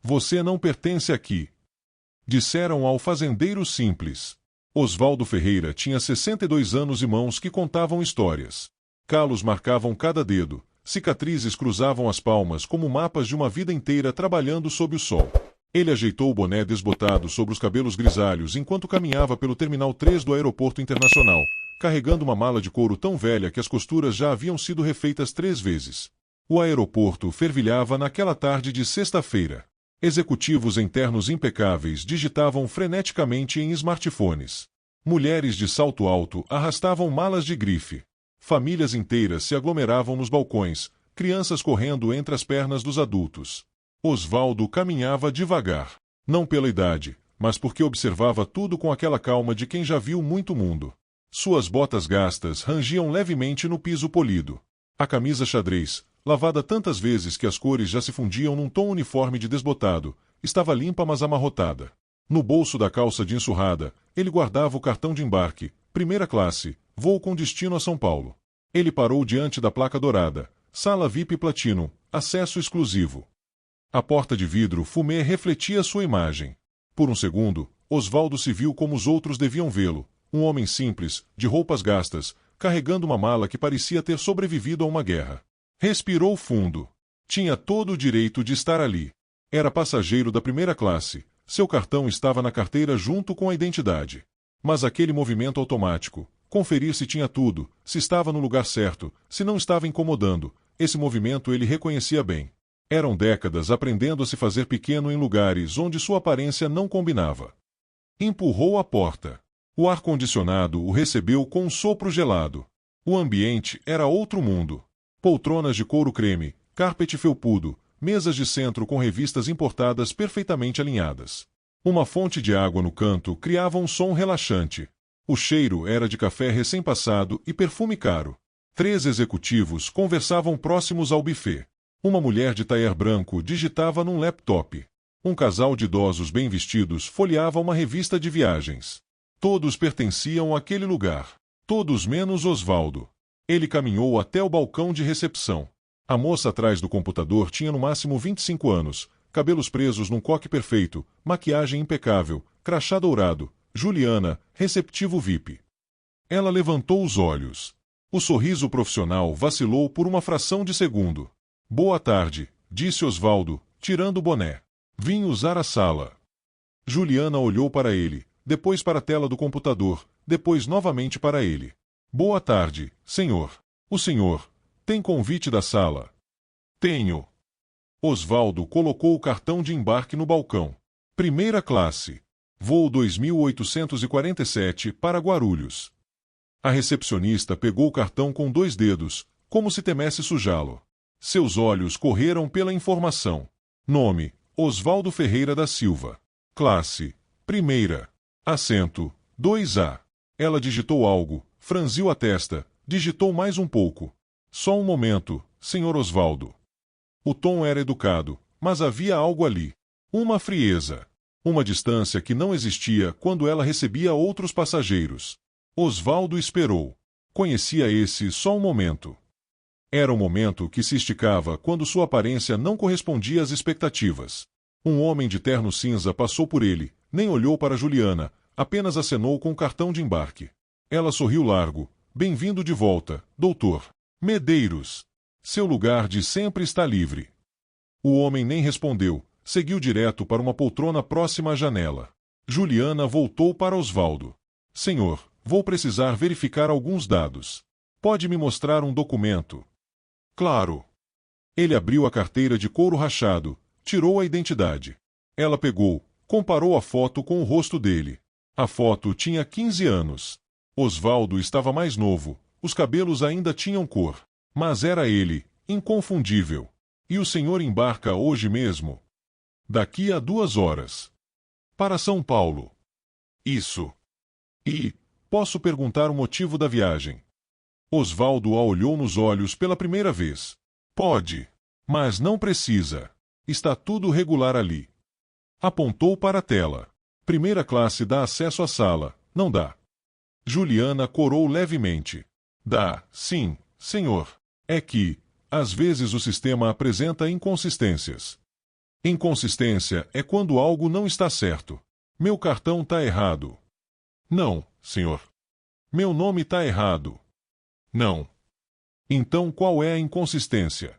Você não pertence aqui. Disseram ao fazendeiro simples. Osvaldo Ferreira tinha 62 anos e mãos que contavam histórias. Calos marcavam cada dedo, cicatrizes cruzavam as palmas como mapas de uma vida inteira trabalhando sob o sol. Ele ajeitou o boné desbotado sobre os cabelos grisalhos enquanto caminhava pelo Terminal 3 do Aeroporto Internacional, carregando uma mala de couro tão velha que as costuras já haviam sido refeitas 3 vezes. O aeroporto fervilhava naquela tarde de sexta-feira. Executivos em ternos impecáveis digitavam freneticamente em smartphones. Mulheres de salto alto arrastavam malas de grife. Famílias inteiras se aglomeravam nos balcões, crianças correndo entre as pernas dos adultos. Osvaldo caminhava devagar, não pela idade, mas porque observava tudo com aquela calma de quem já viu muito mundo. Suas botas gastas rangiam levemente no piso polido. A camisa xadrez, lavada tantas vezes que as cores já se fundiam num tom uniforme de desbotado, estava limpa mas amarrotada. No bolso da calça de ensurrada, ele guardava o cartão de embarque, primeira classe, voo com destino a São Paulo. Ele parou diante da placa dourada, Sala VIP Platinum, acesso exclusivo. A porta de vidro fumê refletia sua imagem. Por um segundo, Osvaldo se viu como os outros deviam vê-lo, um homem simples, de roupas gastas, carregando uma mala que parecia ter sobrevivido a uma guerra. Respirou fundo. Tinha todo o direito de estar ali. Era passageiro da primeira classe. Seu cartão estava na carteira junto com a identidade. Mas aquele movimento automático, conferir se tinha tudo, se estava no lugar certo, se não estava incomodando, esse movimento ele reconhecia bem. Eram décadas aprendendo a se fazer pequeno em lugares onde sua aparência não combinava. Empurrou a porta. O ar-condicionado o recebeu com um sopro gelado. O ambiente era outro mundo. Poltronas de couro creme, carpete felpudo, mesas de centro com revistas importadas perfeitamente alinhadas. Uma fonte de água no canto criava um som relaxante. O cheiro era de café recém-passado e perfume caro. 3 executivos conversavam próximos ao buffet. Uma mulher de taier branco digitava num laptop. Um casal de idosos bem vestidos folheava uma revista de viagens. Todos pertenciam àquele lugar. Todos menos Osvaldo. Ele caminhou até o balcão de recepção. A moça atrás do computador tinha no máximo 25 anos, cabelos presos num coque perfeito, maquiagem impecável, crachá dourado, Juliana, receptivo VIP. Ela levantou os olhos. O sorriso profissional vacilou por uma fração de segundo. Boa tarde, disse Osvaldo, tirando o boné. Vim usar a sala. Juliana olhou para ele, depois para a tela do computador, depois novamente para ele. Boa tarde, senhor. O senhor tem convite da sala? Tenho. Osvaldo colocou o cartão de embarque no balcão. Primeira classe. Voo 2847 para Guarulhos. A recepcionista pegou o cartão com 2 dedos, como se temesse sujá-lo. Seus olhos correram pela informação. Nome: Osvaldo Ferreira da Silva. Classe: primeira. Assento: 2A. Ela digitou algo, franziu a testa, digitou mais um pouco. Só um momento, senhor Osvaldo. O tom era educado, mas havia algo ali. Uma frieza. Uma distância que não existia quando ela recebia outros passageiros. Osvaldo esperou. Conhecia esse só um momento. Era um momento que se esticava quando sua aparência não correspondia às expectativas. Um homem de terno cinza passou por ele, nem olhou para Juliana, apenas acenou com o cartão de embarque. Ela sorriu largo. Bem-vindo de volta, doutor Medeiros. Seu lugar de sempre está livre. O homem nem respondeu, seguiu direto para uma poltrona próxima à janela. Juliana voltou para Osvaldo. Senhor, vou precisar verificar alguns dados. Pode me mostrar um documento? Claro. Ele abriu a carteira de couro rachado, tirou a identidade. Ela pegou, comparou a foto com o rosto dele. A foto tinha 15 anos. Osvaldo estava mais novo, os cabelos ainda tinham cor. Mas era ele, inconfundível. E o senhor embarca hoje mesmo? Daqui a 2 horas. Para São Paulo. Isso. E, posso perguntar o motivo da viagem? Osvaldo a olhou nos olhos pela primeira vez. Pode. Mas não precisa. Está tudo regular ali. Apontou para a tela. Primeira classe dá acesso à sala, não dá? Juliana corou levemente. Dá, sim, senhor. É que, às vezes o sistema apresenta inconsistências. Inconsistência é quando algo não está certo. Meu cartão tá errado. Não, senhor. Meu nome tá errado. Não. Então qual é a inconsistência?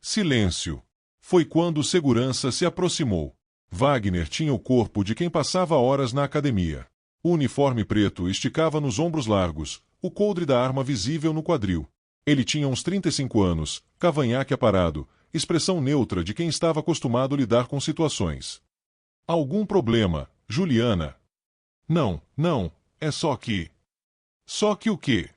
Silêncio. Foi quando o segurança se aproximou. Wagner tinha o corpo de quem passava horas na academia. O uniforme preto esticava nos ombros largos, o coldre da arma visível no quadril. Ele tinha uns 35 anos, cavanhaque aparado, expressão neutra de quem estava acostumado a lidar com situações. Algum problema, Juliana? Não, não, é só que... Só que o quê?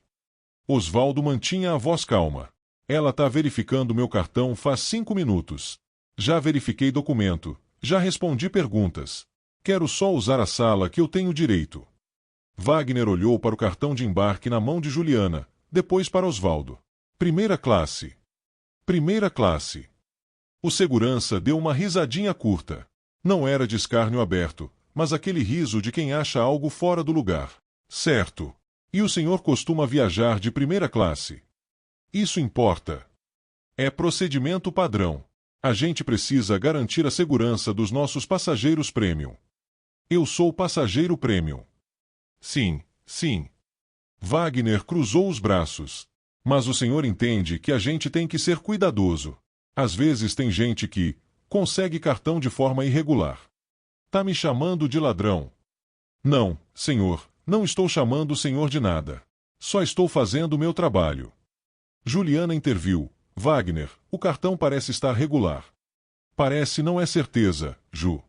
Osvaldo mantinha a voz calma. Ela tá verificando meu cartão faz 5 minutos. Já verifiquei documento, já respondi perguntas. Quero só usar a sala que eu tenho direito. Wagner olhou para o cartão de embarque na mão de Juliana, depois para Osvaldo. Primeira classe. Primeira classe. O segurança deu uma risadinha curta. Não era de escárnio aberto, mas aquele riso de quem acha algo fora do lugar. Certo. E o senhor costuma viajar de primeira classe? Isso importa. É procedimento padrão. A gente precisa garantir a segurança dos nossos passageiros premium. Eu sou passageiro premium. Sim, sim. Wagner cruzou os braços. Mas o senhor entende que a gente tem que ser cuidadoso. Às vezes tem gente que consegue cartão de forma irregular. Tá me chamando de ladrão? Não, senhor, não estou chamando o senhor de nada. Só estou fazendo o meu trabalho. Juliana interviu. Wagner, o cartão parece estar regular. Parece não é certeza, Ju.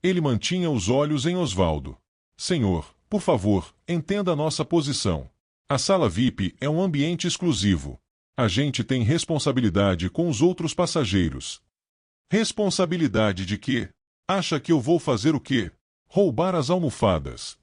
Ele mantinha os olhos em Osvaldo. Senhor, por favor, entenda a nossa posição. A sala VIP é um ambiente exclusivo. A gente tem responsabilidade com os outros passageiros. Responsabilidade de quê? Acha que eu vou fazer o quê? Roubar as almofadas.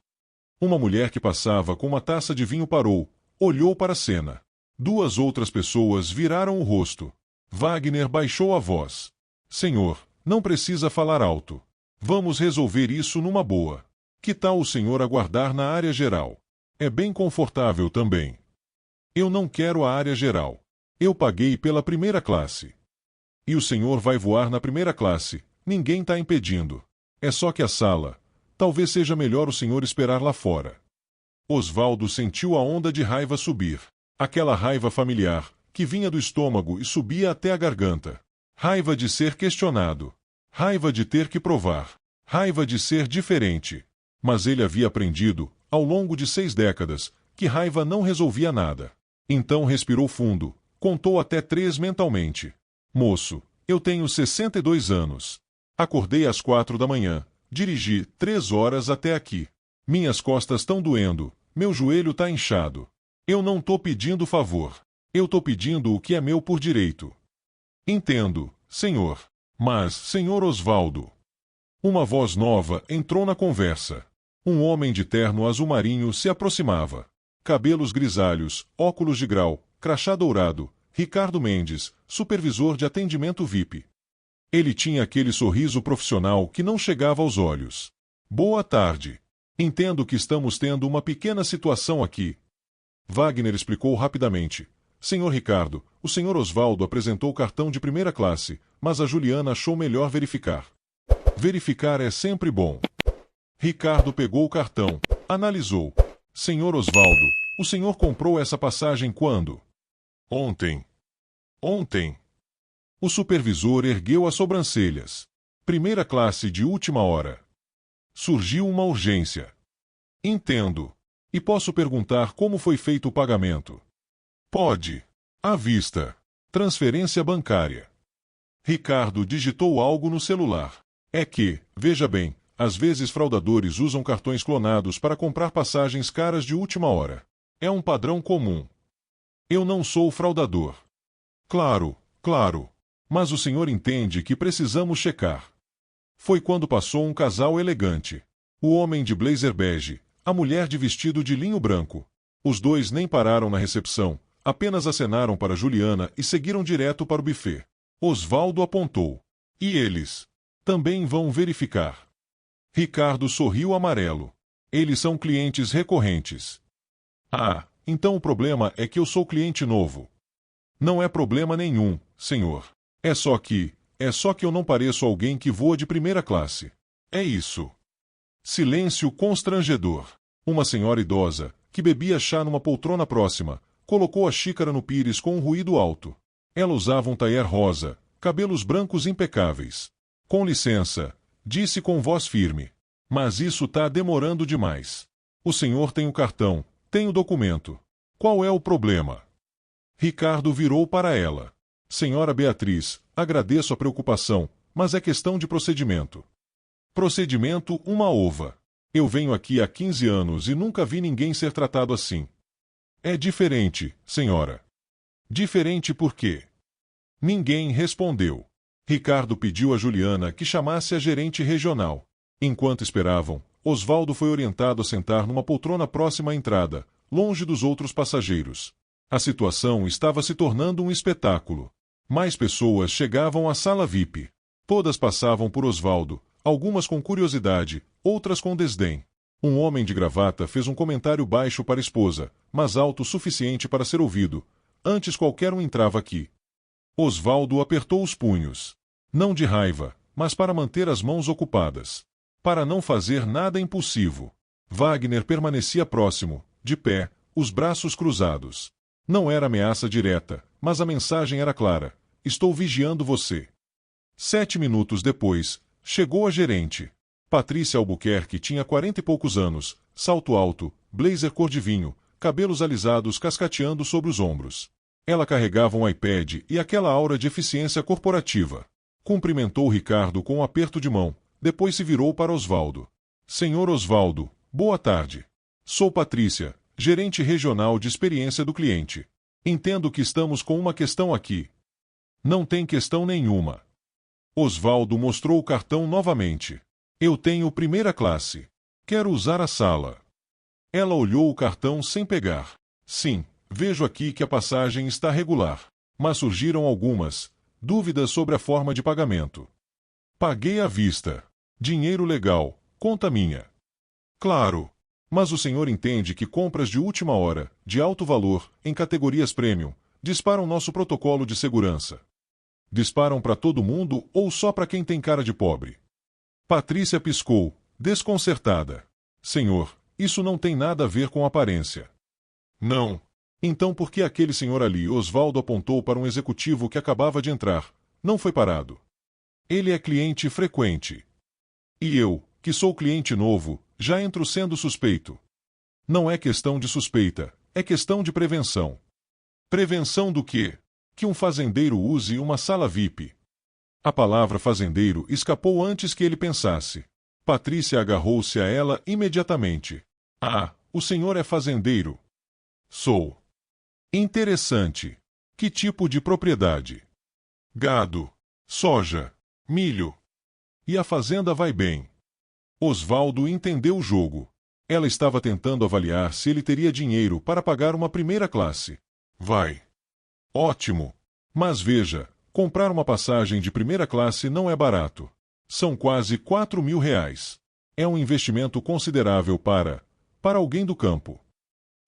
Uma mulher que passava com uma taça de vinho parou, olhou para a cena. 2 outras pessoas viraram o rosto. Wagner baixou a voz. Senhor, não precisa falar alto. Vamos resolver isso numa boa. Que tal o senhor aguardar na área geral? É bem confortável também. Eu não quero a área geral. Eu paguei pela primeira classe. E o senhor vai voar na primeira classe. Ninguém está impedindo. É só que a sala... Talvez seja melhor o senhor esperar lá fora. Osvaldo sentiu a onda de raiva subir. Aquela raiva familiar, que vinha do estômago e subia até a garganta. Raiva de ser questionado. Raiva de ter que provar. Raiva de ser diferente. Mas ele havia aprendido, ao longo de 6 décadas, que raiva não resolvia nada. Então respirou fundo, contou até 3 mentalmente. Moço, eu tenho 62 anos. Acordei às 4 da manhã. Dirigi 3 horas até aqui. Minhas costas estão doendo, meu joelho está inchado. Eu não tô pedindo favor. Eu tô pedindo o que é meu por direito. Entendo, senhor. Mas, senhor Osvaldo... Uma voz nova entrou na conversa. Um homem de terno azul marinho se aproximava. Cabelos grisalhos, óculos de grau, crachá dourado, Ricardo Mendes, supervisor de atendimento VIP. Ele tinha aquele sorriso profissional que não chegava aos olhos. Boa tarde. Entendo que estamos tendo uma pequena situação aqui. Wagner explicou rapidamente. Senhor Ricardo, o senhor Osvaldo apresentou o cartão de primeira classe, mas a Juliana achou melhor verificar. Verificar é sempre bom. Ricardo pegou o cartão, analisou. Senhor Osvaldo, o senhor comprou essa passagem quando? Ontem. Ontem. O supervisor ergueu as sobrancelhas. Primeira classe de última hora. Surgiu uma urgência. Entendo. E posso perguntar como foi feito o pagamento? Pode. À vista. Transferência bancária. Ricardo digitou algo no celular. É que, veja bem, às vezes fraudadores usam cartões clonados para comprar passagens caras de última hora. É um padrão comum. Eu não sou fraudador. Claro, claro. Mas o senhor entende que precisamos checar. Foi quando passou um casal elegante. O homem de blazer bege, a mulher de vestido de linho branco. Os dois nem pararam na recepção, apenas acenaram para Juliana e seguiram direto para o buffet. Osvaldo apontou. E eles? Também vão verificar. Ricardo sorriu amarelo. Eles são clientes recorrentes. Ah, então o problema é que eu sou cliente novo. Não é problema nenhum, senhor. É só que, É só que eu não pareço alguém que voa de primeira classe. É isso. Silêncio constrangedor. Uma senhora idosa, que bebia chá numa poltrona próxima, colocou a xícara no pires com um ruído alto. Ela usava um taier rosa, cabelos brancos impecáveis. Com licença, disse com voz firme. Mas isso tá demorando demais. O senhor tem o cartão, tem o documento. Qual é o problema? Ricardo virou para ela. Senhora Beatriz, agradeço a preocupação, mas é questão de procedimento. Procedimento uma ova. Eu venho aqui há 15 anos e nunca vi ninguém ser tratado assim. É diferente, senhora. Diferente por quê? Ninguém respondeu. Ricardo pediu a Juliana que chamasse a gerente regional. Enquanto esperavam, Osvaldo foi orientado a sentar numa poltrona próxima à entrada, longe dos outros passageiros. A situação estava se tornando um espetáculo. Mais pessoas chegavam à sala VIP. Todas passavam por Osvaldo, algumas com curiosidade, outras com desdém. Um homem de gravata fez um comentário baixo para a esposa, mas alto o suficiente para ser ouvido. Antes qualquer um entrava aqui. Osvaldo apertou os punhos. Não de raiva, mas para manter as mãos ocupadas. Para não fazer nada impulsivo. Wagner permanecia próximo, de pé, os braços cruzados. Não era ameaça direta, mas a mensagem era clara. Estou vigiando você. 7 minutos depois, chegou a gerente. Patrícia Albuquerque tinha 40 e poucos anos, salto alto, blazer cor de vinho, cabelos alisados cascateando sobre os ombros. Ela carregava um iPad e aquela aura de eficiência corporativa. Cumprimentou Ricardo com um aperto de mão, depois se virou para Osvaldo. Senhor Osvaldo, boa tarde. Sou Patrícia, gerente regional de experiência do cliente. Entendo que estamos com uma questão aqui. Não tem questão nenhuma. Osvaldo mostrou o cartão novamente. Eu tenho primeira classe. Quero usar a sala. Ela olhou o cartão sem pegar. Sim, vejo aqui que a passagem está regular. Mas surgiram algumas dúvidas sobre a forma de pagamento. Paguei à vista. Dinheiro legal, conta minha. Claro. Mas o senhor entende que compras de última hora, de alto valor, em categorias premium, disparam nosso protocolo de segurança. Disparam para todo mundo ou só para quem tem cara de pobre? Patrícia piscou, desconcertada. Senhor, isso não tem nada a ver com aparência. Não. Então por que aquele senhor ali, Osvaldo apontou para um executivo que acabava de entrar, não foi parado? Ele é cliente frequente. E eu, que sou cliente novo, já entro sendo suspeito. Não é questão de suspeita, é questão de prevenção. Prevenção do quê? Que um fazendeiro use uma sala VIP. A palavra fazendeiro escapou antes que ele pensasse. Patrícia agarrou-se a ela imediatamente. Ah, o senhor é fazendeiro? Sou. Interessante. Que tipo de propriedade? Gado, soja, milho. E a fazenda vai bem. Osvaldo entendeu o jogo. Ela estava tentando avaliar se ele teria dinheiro para pagar uma primeira classe. Vai. Ótimo. Mas veja, comprar uma passagem de primeira classe não é barato. São quase R$ 4.000. É um investimento considerável para alguém do campo.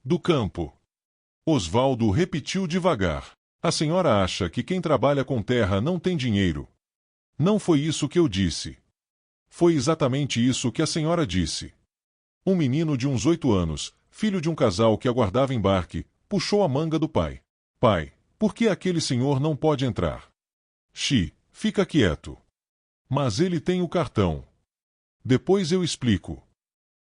Do campo. Osvaldo repetiu devagar. A senhora acha que quem trabalha com terra não tem dinheiro? Não foi isso que eu disse. Foi exatamente isso que a senhora disse. Um menino de uns 8 anos, filho de um casal que aguardava embarque, puxou a manga do pai. Pai, por que aquele senhor não pode entrar? Fica quieto. Mas ele tem o cartão. Depois eu explico.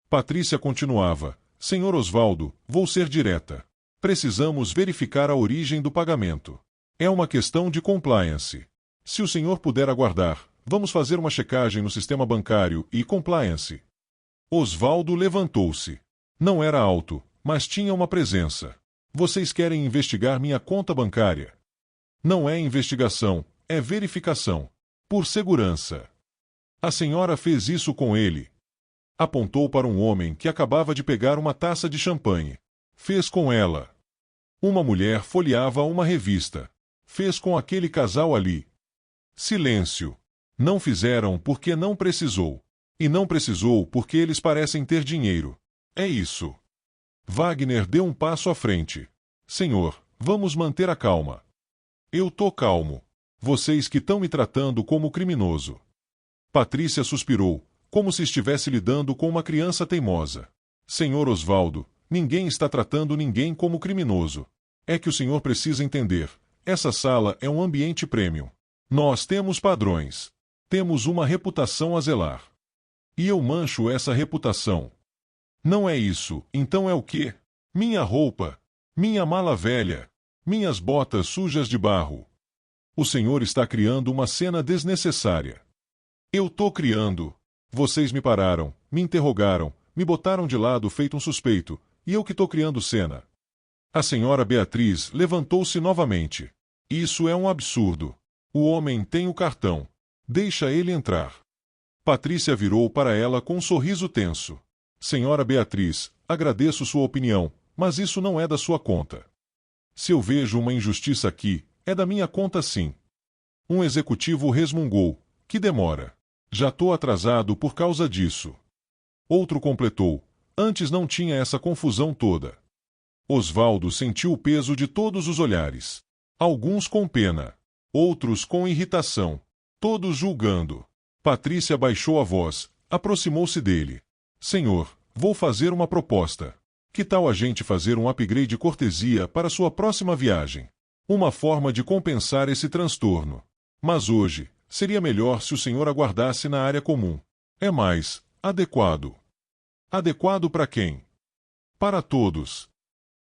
Patrícia continuava. Senhor Osvaldo, vou ser direta. Precisamos verificar a origem do pagamento. É uma questão de compliance. Se o senhor puder aguardar, vamos fazer uma checagem no sistema bancário e compliance. Osvaldo levantou-se. Não era alto, mas tinha uma presença. Vocês querem investigar minha conta bancária? Não é investigação, é verificação. Por segurança. A senhora fez isso com ele. Apontou para um homem que acabava de pegar uma taça de champanhe. Fez com ela. Uma mulher folheava uma revista. Fez com aquele casal ali. Silêncio. Não fizeram porque não precisou. E não precisou porque eles parecem ter dinheiro. É isso. Wagner deu um passo à frente. Senhor, vamos manter a calma. Eu tô calmo. Vocês que estão me tratando como criminoso. Patrícia suspirou, como se estivesse lidando com uma criança teimosa. Senhor Osvaldo, ninguém está tratando ninguém como criminoso. É que o senhor precisa entender. Essa sala é um ambiente premium. Nós temos padrões. Temos uma reputação a zelar. E eu mancho essa reputação. Não é isso, então é o quê? Minha roupa. Minha mala velha. Minhas botas sujas de barro. O senhor está criando uma cena desnecessária. Eu tô criando. Vocês me pararam, me interrogaram, me botaram de lado feito um suspeito, e eu que tô criando cena. A senhora Beatriz levantou-se novamente. Isso é um absurdo. O homem tem o cartão. Deixa ele entrar. Patrícia virou para ela com um sorriso tenso. Senhora Beatriz, agradeço sua opinião, mas isso não é da sua conta. Se eu vejo uma injustiça aqui, é da minha conta sim. Um executivo resmungou. Que demora. Já tô atrasado por causa disso. Outro completou. Antes não tinha essa confusão toda. Osvaldo sentiu o peso de todos os olhares. Alguns com pena. Outros com irritação. Todos julgando. Patrícia baixou a voz, aproximou-se dele. Senhor, vou fazer uma proposta. Que tal a gente fazer um upgrade de cortesia para sua próxima viagem? Uma forma de compensar esse transtorno. Mas hoje, seria melhor se o senhor aguardasse na área comum. É mais adequado. Adequado para quem? Para todos.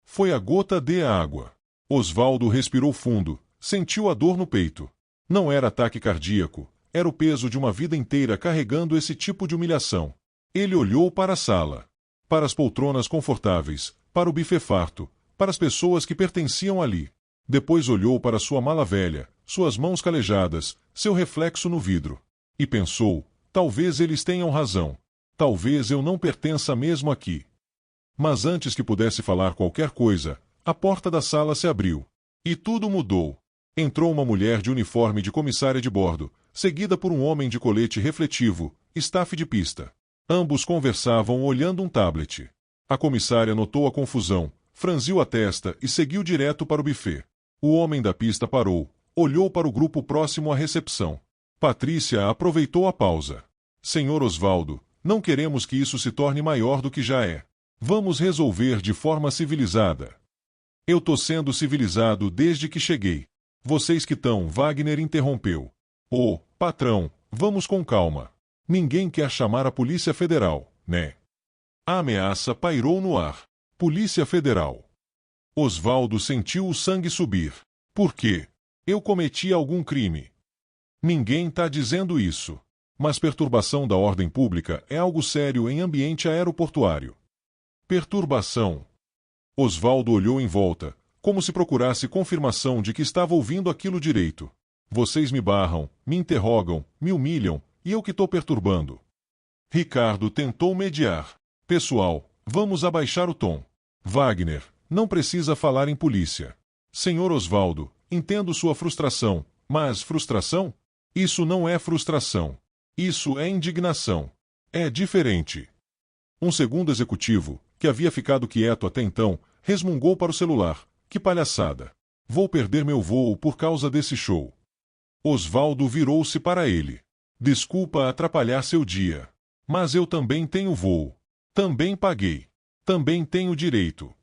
Foi a gota de água. Osvaldo respirou fundo, sentiu a dor no peito. Não era ataque cardíaco, era o peso de uma vida inteira carregando esse tipo de humilhação. Ele olhou para a sala. Para as poltronas confortáveis, para o buffet farto, para as pessoas que pertenciam ali. Depois olhou para sua mala velha, suas mãos calejadas, seu reflexo no vidro. E pensou, talvez eles tenham razão. Talvez eu não pertença mesmo aqui. Mas antes que pudesse falar qualquer coisa, a porta da sala se abriu. E tudo mudou. Entrou uma mulher de uniforme de comissária de bordo, seguida por um homem de colete refletivo, staff de pista. Ambos conversavam olhando um tablet. A comissária notou a confusão, franziu a testa e seguiu direto para o buffet. O homem da pista parou, olhou para o grupo próximo à recepção. Patrícia aproveitou a pausa. Senhor Osvaldo, não queremos que isso se torne maior do que já é. Vamos resolver de forma civilizada. Eu tô sendo civilizado desde que cheguei. Vocês que estão, Wagner interrompeu. Ô, patrão, vamos com calma. Ninguém quer chamar a Polícia Federal, né? A ameaça pairou no ar. Polícia Federal. Osvaldo sentiu o sangue subir. Por quê? Eu cometi algum crime. Ninguém tá dizendo isso. Mas perturbação da ordem pública é algo sério em ambiente aeroportuário. Perturbação. Osvaldo olhou em volta, como se procurasse confirmação de que estava ouvindo aquilo direito. Vocês me barram, me interrogam, me humilham, e eu que estou perturbando. Ricardo tentou mediar. Pessoal, vamos abaixar o tom. Wagner, não precisa falar em polícia. Senhor Osvaldo, entendo sua frustração, mas frustração? Isso não é frustração. Isso é indignação. É diferente. Um segundo executivo, que havia ficado quieto até então, resmungou para o celular. Que palhaçada. Vou perder meu voo por causa desse show. Osvaldo virou-se para ele. Desculpa atrapalhar seu dia. Mas eu também tenho voo. Também paguei. Também tenho direito.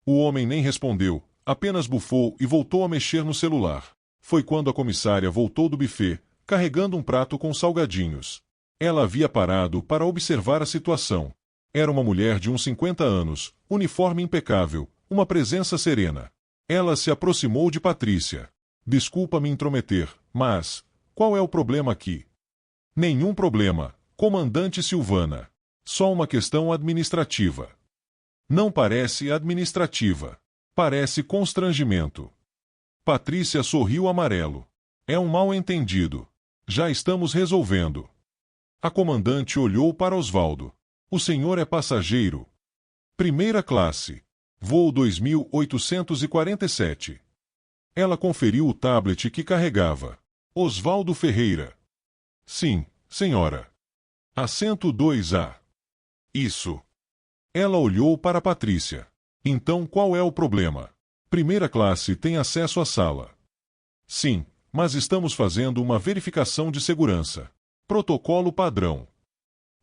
O homem nem respondeu, apenas bufou e voltou a mexer no celular. Foi quando a comissária voltou do buffet, carregando um prato com salgadinhos. Ela havia parado para observar a situação. Era uma mulher de uns 50 anos, uniforme impecável, uma presença serena. Ela se aproximou de Patrícia. Desculpa me intrometer, mas qual é o problema aqui? Nenhum problema, comandante Silvana. Só uma questão administrativa. Não parece administrativa. Parece constrangimento. Patrícia sorriu amarelo. É um mal-entendido. Já estamos resolvendo. A comandante olhou para Osvaldo. O senhor é passageiro. Primeira classe. Voo 2847. Ela conferiu o tablet que carregava. Osvaldo Ferreira. Sim, senhora. Assento 2A. Isso. Ela olhou para Patrícia. Então qual é o problema? Primeira classe tem acesso à sala. Sim, mas estamos fazendo uma verificação de segurança. Protocolo padrão.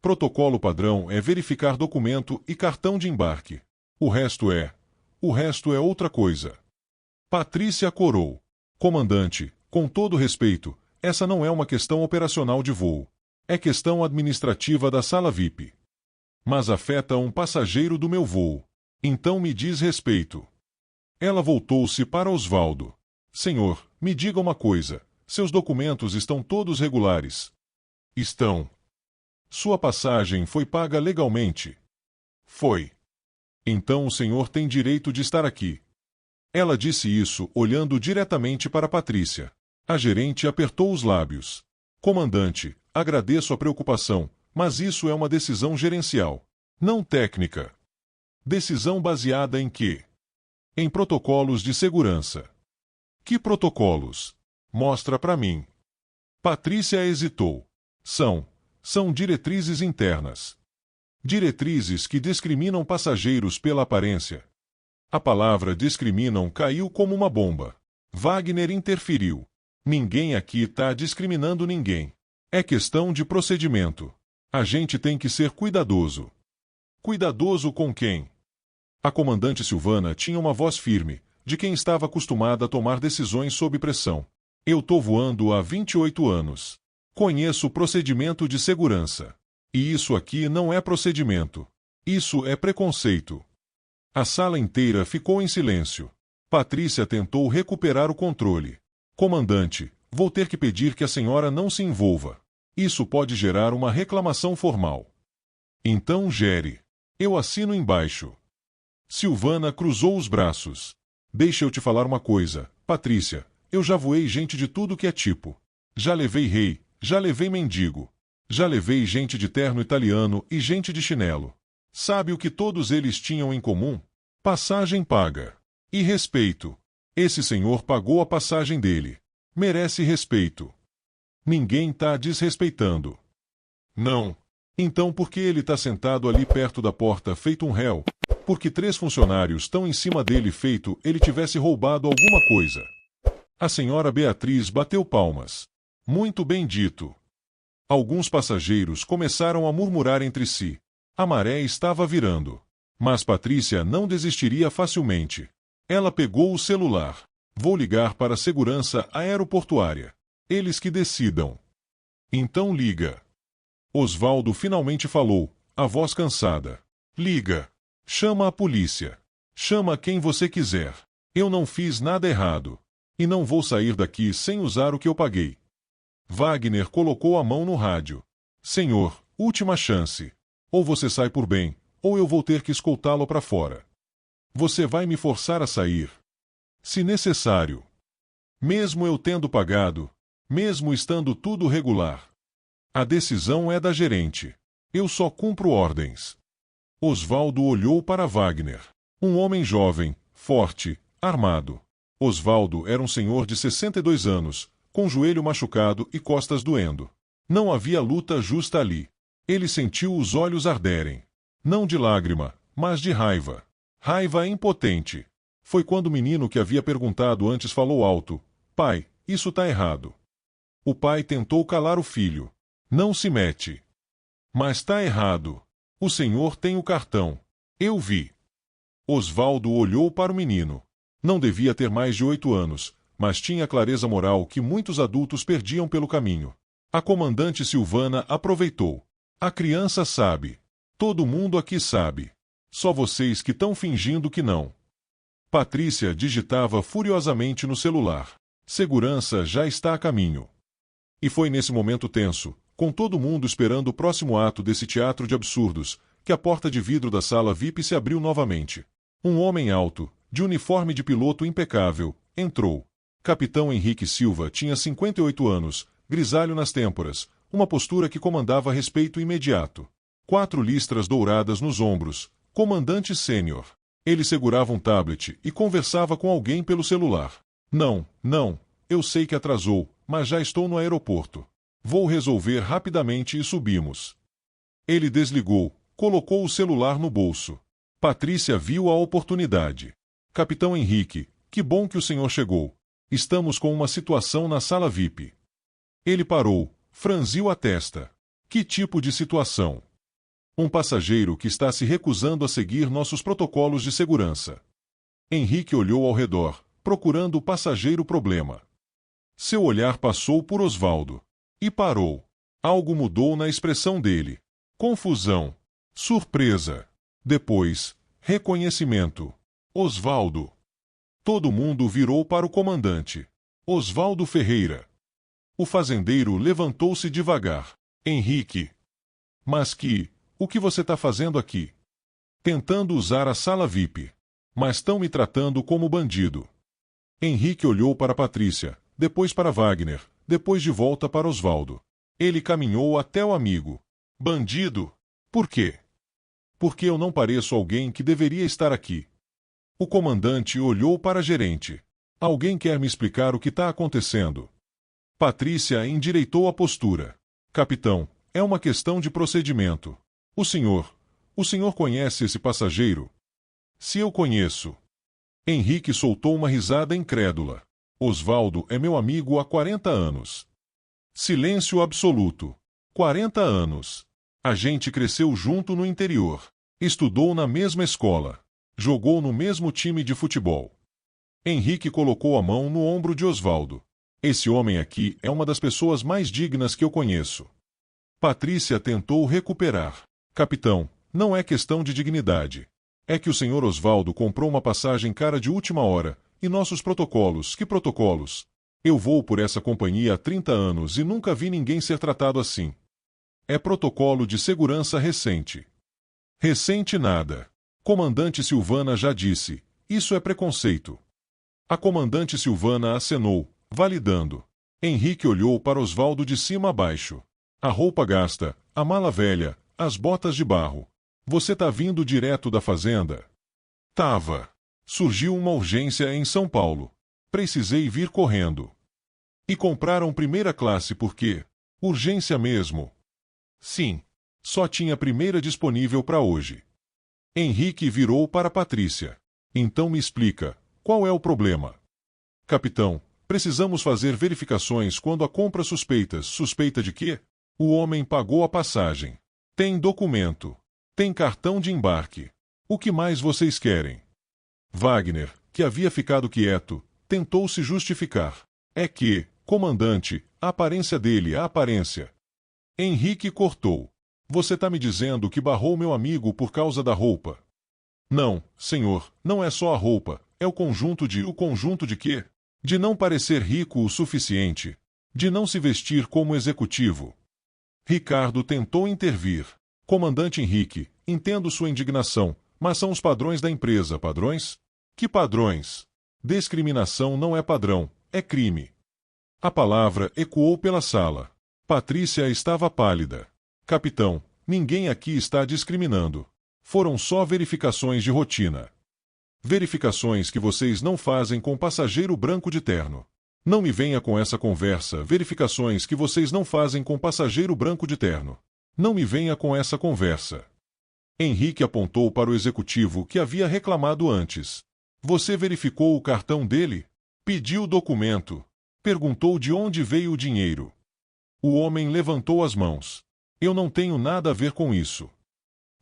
Protocolo padrão é verificar documento e cartão de embarque. O resto é outra coisa. Patrícia corou. Comandante, com todo respeito, essa não é uma questão operacional de voo. É questão administrativa da sala VIP. Mas afeta um passageiro do meu voo. Então me diz respeito. Ela voltou-se para Osvaldo. Senhor, me diga uma coisa. Seus documentos estão todos regulares? Estão. Sua passagem foi paga legalmente? Foi. Então o senhor tem direito de estar aqui. Ela disse isso olhando diretamente para Patrícia. A gerente apertou os lábios. Comandante, agradeço a preocupação, mas isso é uma decisão gerencial, não técnica. Decisão baseada em quê? Em protocolos de segurança. Que protocolos? Mostra para mim. Patrícia hesitou. São diretrizes internas. Diretrizes que discriminam passageiros pela aparência. A palavra discriminam caiu como uma bomba. Wagner interferiu. Ninguém aqui está discriminando ninguém. É questão de procedimento. A gente tem que ser cuidadoso. Cuidadoso com quem? A comandante Silvana tinha uma voz firme, de quem estava acostumada a tomar decisões sob pressão. Eu tô voando há 28 anos. Conheço o procedimento de segurança. E isso aqui não é procedimento. Isso é preconceito. A sala inteira ficou em silêncio. Patrícia tentou recuperar o controle. Comandante, vou ter que pedir que a senhora não se envolva. Isso pode gerar uma reclamação formal. Então gere. Eu assino embaixo. Silvana cruzou os braços. Deixa eu te falar uma coisa, Patrícia. Eu já voei gente de tudo que é tipo. Já levei rei, já levei mendigo. Já levei gente de terno italiano e gente de chinelo. Sabe o que todos eles tinham em comum? Passagem paga. E respeito. Esse senhor pagou a passagem dele. Merece respeito. Ninguém tá desrespeitando. Não. Então por que ele tá sentado ali perto da porta feito um réu? Porque 3 funcionários estão em cima dele feito ele tivesse roubado alguma coisa. A senhora Beatriz bateu palmas. Muito bem dito. Alguns passageiros começaram a murmurar entre si. A maré estava virando. Mas Patrícia não desistiria facilmente. Ela pegou o celular. Vou ligar para a segurança aeroportuária. Eles que decidam. Então liga. Osvaldo finalmente falou, a voz cansada. Liga. Chama a polícia. Chama quem você quiser. Eu não fiz nada errado. E não vou sair daqui sem usar o que eu paguei. Wagner colocou a mão no rádio. Senhor, última chance. Ou você sai por bem, ou eu vou ter que escoltá-lo para fora. Você vai me forçar a sair? Se necessário. Mesmo eu tendo pagado, mesmo estando tudo regular. A decisão é da gerente. Eu só cumpro ordens. Osvaldo olhou para Wagner. Um homem jovem, forte, armado. Osvaldo era um senhor de 62 anos, com joelho machucado e costas doendo. Não havia luta justa ali. Ele sentiu os olhos arderem. Não de lágrima, mas de raiva. Raiva impotente. Foi quando o menino que havia perguntado antes falou alto. Pai, isso tá errado. O pai tentou calar o filho. Não se mete. Mas tá errado. O senhor tem o cartão. Eu vi. Osvaldo olhou para o menino. Não devia ter mais de 8 anos, mas tinha a clareza moral que muitos adultos perdiam pelo caminho. A comandante Silvana aproveitou. A criança sabe. Todo mundo aqui sabe. Só vocês que estão fingindo que não. Patrícia digitava furiosamente no celular. Segurança já está a caminho. E foi nesse momento tenso, com todo mundo esperando o próximo ato desse teatro de absurdos, que a porta de vidro da sala VIP se abriu novamente. Um homem alto, de uniforme de piloto impecável, entrou. Capitão Henrique Silva tinha 58 anos, grisalho nas têmporas, uma postura que comandava respeito imediato. 4 listras douradas nos ombros, comandante sênior. Ele segurava um tablet e conversava com alguém pelo celular. Não, eu sei que atrasou, mas já estou no aeroporto. Vou resolver rapidamente e subimos. Ele desligou, colocou o celular no bolso. Patrícia viu a oportunidade. Capitão Henrique, que bom que o senhor chegou. Estamos com uma situação na sala VIP. Ele parou, franziu a testa. Que tipo de situação? Um passageiro que está se recusando a seguir nossos protocolos de segurança. Henrique olhou ao redor, procurando o passageiro problema. Seu olhar passou por Osvaldo. E parou. Algo mudou na expressão dele. Confusão. Surpresa. Depois, reconhecimento. Osvaldo. Todo mundo virou para o comandante. Osvaldo Ferreira. O fazendeiro levantou-se devagar. Henrique. Mas o que você está fazendo aqui? Tentando usar a sala VIP. Mas estão me tratando como bandido. Henrique olhou para Patrícia, depois para Wagner, depois de volta para Osvaldo. Ele caminhou até o amigo. Bandido? Por quê? Porque eu não pareço alguém que deveria estar aqui. O comandante olhou para a gerente. Alguém quer me explicar o que está acontecendo? Patrícia endireitou a postura. Capitão, é uma questão de procedimento. O senhor conhece esse passageiro? Se eu conheço. Henrique soltou uma risada incrédula. Osvaldo é meu amigo há 40 anos. Silêncio absoluto. 40 anos. A gente cresceu junto no interior. Estudou na mesma escola. Jogou no mesmo time de futebol. Henrique colocou a mão no ombro de Osvaldo. Esse homem aqui é uma das pessoas mais dignas que eu conheço. Patrícia tentou recuperar. Capitão, não é questão de dignidade. É que o senhor Osvaldo comprou uma passagem cara de última hora, e nossos protocolos, que protocolos? Eu vou por essa companhia há 30 anos e nunca vi ninguém ser tratado assim. É protocolo de segurança recente. Recente nada. Comandante Silvana já disse, isso é preconceito. A comandante Silvana acenou, validando. Henrique olhou para Osvaldo de cima a baixo. A roupa gasta, a mala velha, as botas de barro. Você tá vindo direto da fazenda? Tava. Surgiu uma urgência em São Paulo. Precisei vir correndo. E compraram primeira classe porque... Urgência mesmo. Sim. Só tinha primeira disponível para hoje. Henrique virou para Patrícia. Então me explica, qual é o problema? Capitão, precisamos fazer verificações quando a compra suspeitas. Suspeita de quê? O homem pagou a passagem. Tem documento. Tem cartão de embarque. O que mais vocês querem? Wagner, que havia ficado quieto, tentou se justificar. É que, comandante, a aparência dele, a aparência. Henrique cortou. Você tá me dizendo que barrou meu amigo por causa da roupa? Não, senhor, não é só a roupa, é o conjunto de... O conjunto de quê? De não parecer rico o suficiente. De não se vestir como executivo. Ricardo tentou intervir. Comandante Henrique, entendo sua indignação, mas são os padrões da empresa. Padrões? Que padrões? Discriminação não é padrão, é crime. A palavra ecoou pela sala. Patrícia estava pálida. Capitão, ninguém aqui está discriminando. Foram só verificações de rotina. Verificações que vocês não fazem com passageiro branco de terno. Não me venha com essa conversa. Verificações que vocês não fazem com passageiro branco de terno. Não me venha com essa conversa. Henrique apontou para o executivo que havia reclamado antes. Você verificou o cartão dele? Pediu o documento. Perguntou de onde veio o dinheiro. O homem levantou as mãos. Eu não tenho nada a ver com isso.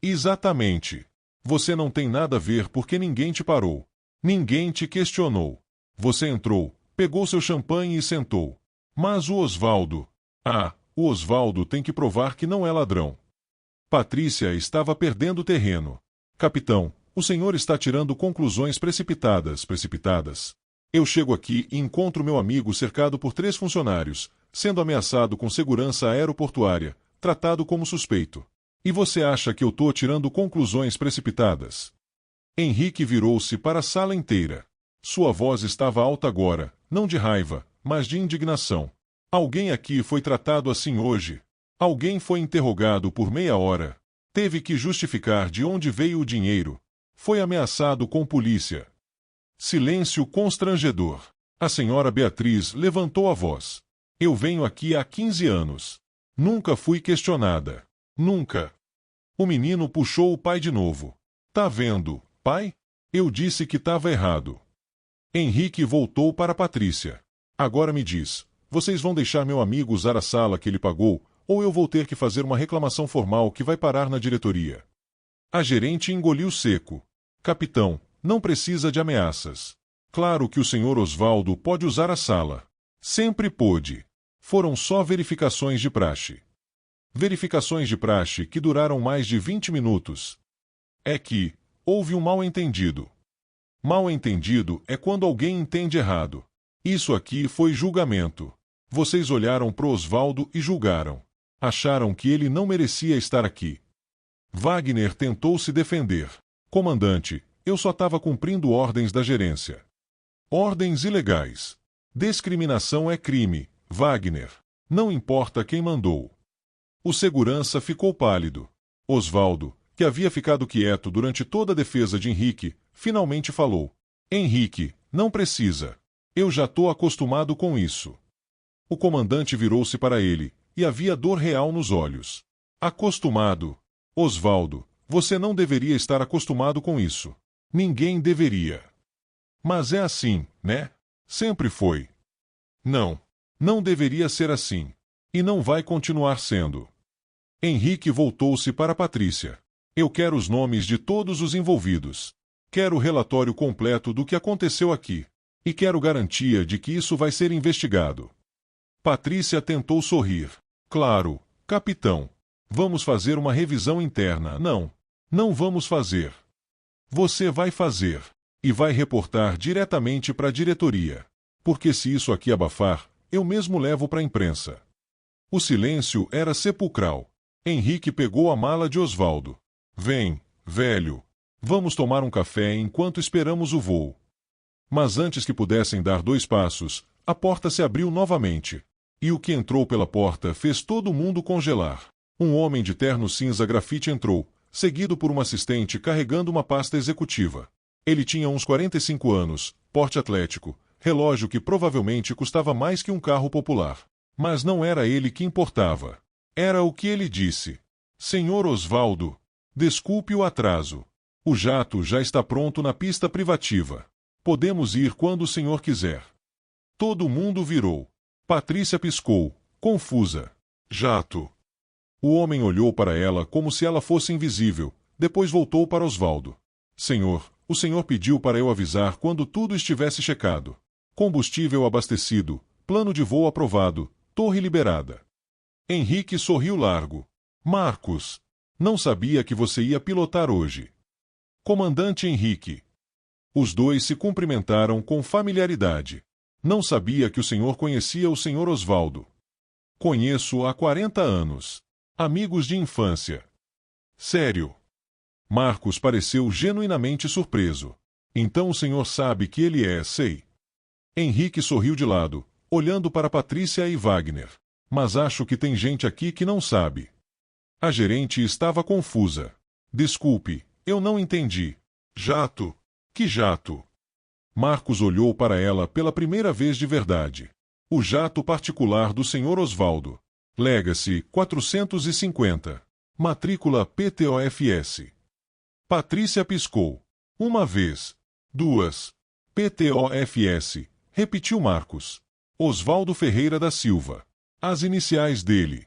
Exatamente. Você não tem nada a ver porque ninguém te parou. Ninguém te questionou. Você entrou, pegou seu champanhe e sentou. Mas o Osvaldo... o Osvaldo tem que provar que não é ladrão. Patrícia estava perdendo terreno. Capitão, o senhor está tirando conclusões precipitadas. Eu chego aqui e encontro meu amigo cercado por 3 funcionários, sendo ameaçado com segurança aeroportuária, tratado como suspeito. E você acha que eu tô tirando conclusões precipitadas? Henrique virou-se para a sala inteira. Sua voz estava alta agora, não de raiva, mas de indignação. Alguém aqui foi tratado assim hoje. Alguém foi interrogado por meia hora. Teve que justificar de onde veio o dinheiro. Foi ameaçado com polícia. Silêncio constrangedor. A senhora Beatriz levantou a voz. Eu venho aqui há 15 anos. Nunca fui questionada. Nunca. O menino puxou o pai de novo. Tá vendo, pai? Eu disse que estava errado. Henrique voltou para Patrícia. Agora me diz, vocês vão deixar meu amigo usar a sala que ele pagou, ou eu vou ter que fazer uma reclamação formal que vai parar na diretoria? A gerente engoliu seco. Capitão, não precisa de ameaças. Claro que o senhor Osvaldo pode usar a sala. Sempre pôde. Foram só verificações de praxe. Verificações de praxe que duraram mais de 20 minutos. É que houve um mal-entendido. Mal-entendido é quando alguém entende errado. Isso aqui foi julgamento. Vocês olharam pro Osvaldo e julgaram. Acharam que ele não merecia estar aqui. Wagner tentou se defender. Comandante, eu só estava cumprindo ordens da gerência. Ordens ilegais. Discriminação é crime, Wagner. Não importa quem mandou. O segurança ficou pálido. Osvaldo, que havia ficado quieto durante toda a defesa de Henrique, finalmente falou. Henrique, não precisa. Eu já tô acostumado com isso. O comandante virou-se para ele, e havia dor real nos olhos. Acostumado? Osvaldo, você não deveria estar acostumado com isso. Ninguém deveria. Mas é assim, né? Sempre foi. Não. Não deveria ser assim. E não vai continuar sendo. Henrique voltou-se para Patrícia. Eu quero os nomes de todos os envolvidos. Quero o relatório completo do que aconteceu aqui. E quero garantia de que isso vai ser investigado. Patrícia tentou sorrir. Claro, capitão. Vamos fazer uma revisão interna. Não. Não vamos fazer. Você vai fazer. E vai reportar diretamente para a diretoria. Porque se isso aqui abafar, eu mesmo levo para a imprensa. O silêncio era sepulcral. Henrique pegou a mala de Osvaldo. Vem, velho. Vamos tomar um café enquanto esperamos o voo. Mas antes que pudessem dar 2 passos, a porta se abriu novamente. E o que entrou pela porta fez todo mundo congelar. Um homem de terno cinza grafite entrou, seguido por uma assistente carregando uma pasta executiva. Ele tinha uns 45 anos, porte atlético, relógio que provavelmente custava mais que um carro popular. Mas não era ele que importava. Era o que ele disse. Senhor Osvaldo, desculpe o atraso. O jato já está pronto na pista privativa. Podemos ir quando o senhor quiser. Todo mundo virou. Patrícia piscou, confusa. Jato. O homem olhou para ela como se ela fosse invisível, depois voltou para Osvaldo. Senhor, o senhor pediu para eu avisar quando tudo estivesse checado. Combustível abastecido, plano de voo aprovado, torre liberada. Henrique sorriu largo. Marcos, não sabia que você ia pilotar hoje. Comandante Henrique. Os dois se cumprimentaram com familiaridade. Não sabia que o senhor conhecia o senhor Osvaldo. Conheço há 40 anos. Amigos de infância. Sério. Marcos pareceu genuinamente surpreso. Então o senhor sabe que ele é, sei. Henrique sorriu de lado, olhando para Patrícia e Wagner. Mas acho que tem gente aqui que não sabe. A gerente estava confusa. Desculpe, eu não entendi. Jato? Que jato? Marcos olhou para ela pela primeira vez de verdade. O jato particular do senhor Osvaldo. Legacy 450. Matrícula PTOFS. Patrícia piscou. Uma vez. 2. PTOFS. Repetiu Marcos. Osvaldo Ferreira da Silva. As iniciais dele.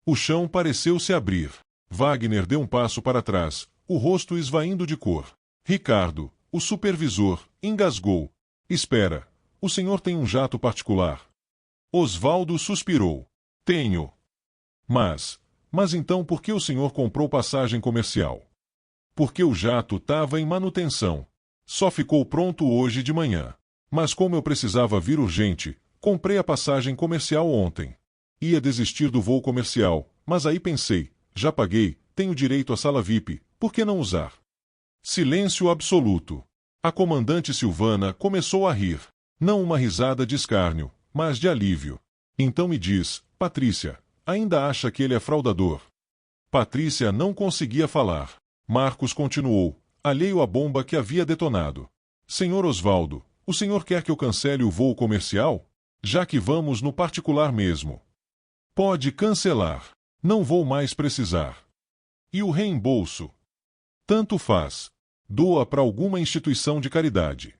O chão pareceu se abrir. Wagner deu um passo para trás, o rosto esvaindo de cor. Ricardo, o supervisor, engasgou. Espera, o senhor tem um jato particular? Osvaldo suspirou. Tenho. Mas então por que o senhor comprou passagem comercial? Porque o jato estava em manutenção. Só ficou pronto hoje de manhã. Mas como eu precisava vir urgente, comprei a passagem comercial ontem. Ia desistir do voo comercial, mas aí pensei, já paguei, tenho direito à sala VIP, por que não usar? Silêncio absoluto. A comandante Silvana começou a rir. Não uma risada de escárnio, mas de alívio. Então me diz, Patrícia, ainda acha que ele é fraudador? Patrícia não conseguia falar. Marcos continuou, alheio à bomba que havia detonado. Senhor Osvaldo, o senhor quer que eu cancele o voo comercial? Já que vamos no particular mesmo. Pode cancelar. Não vou mais precisar. E o reembolso? Tanto faz. Doa para alguma instituição de caridade.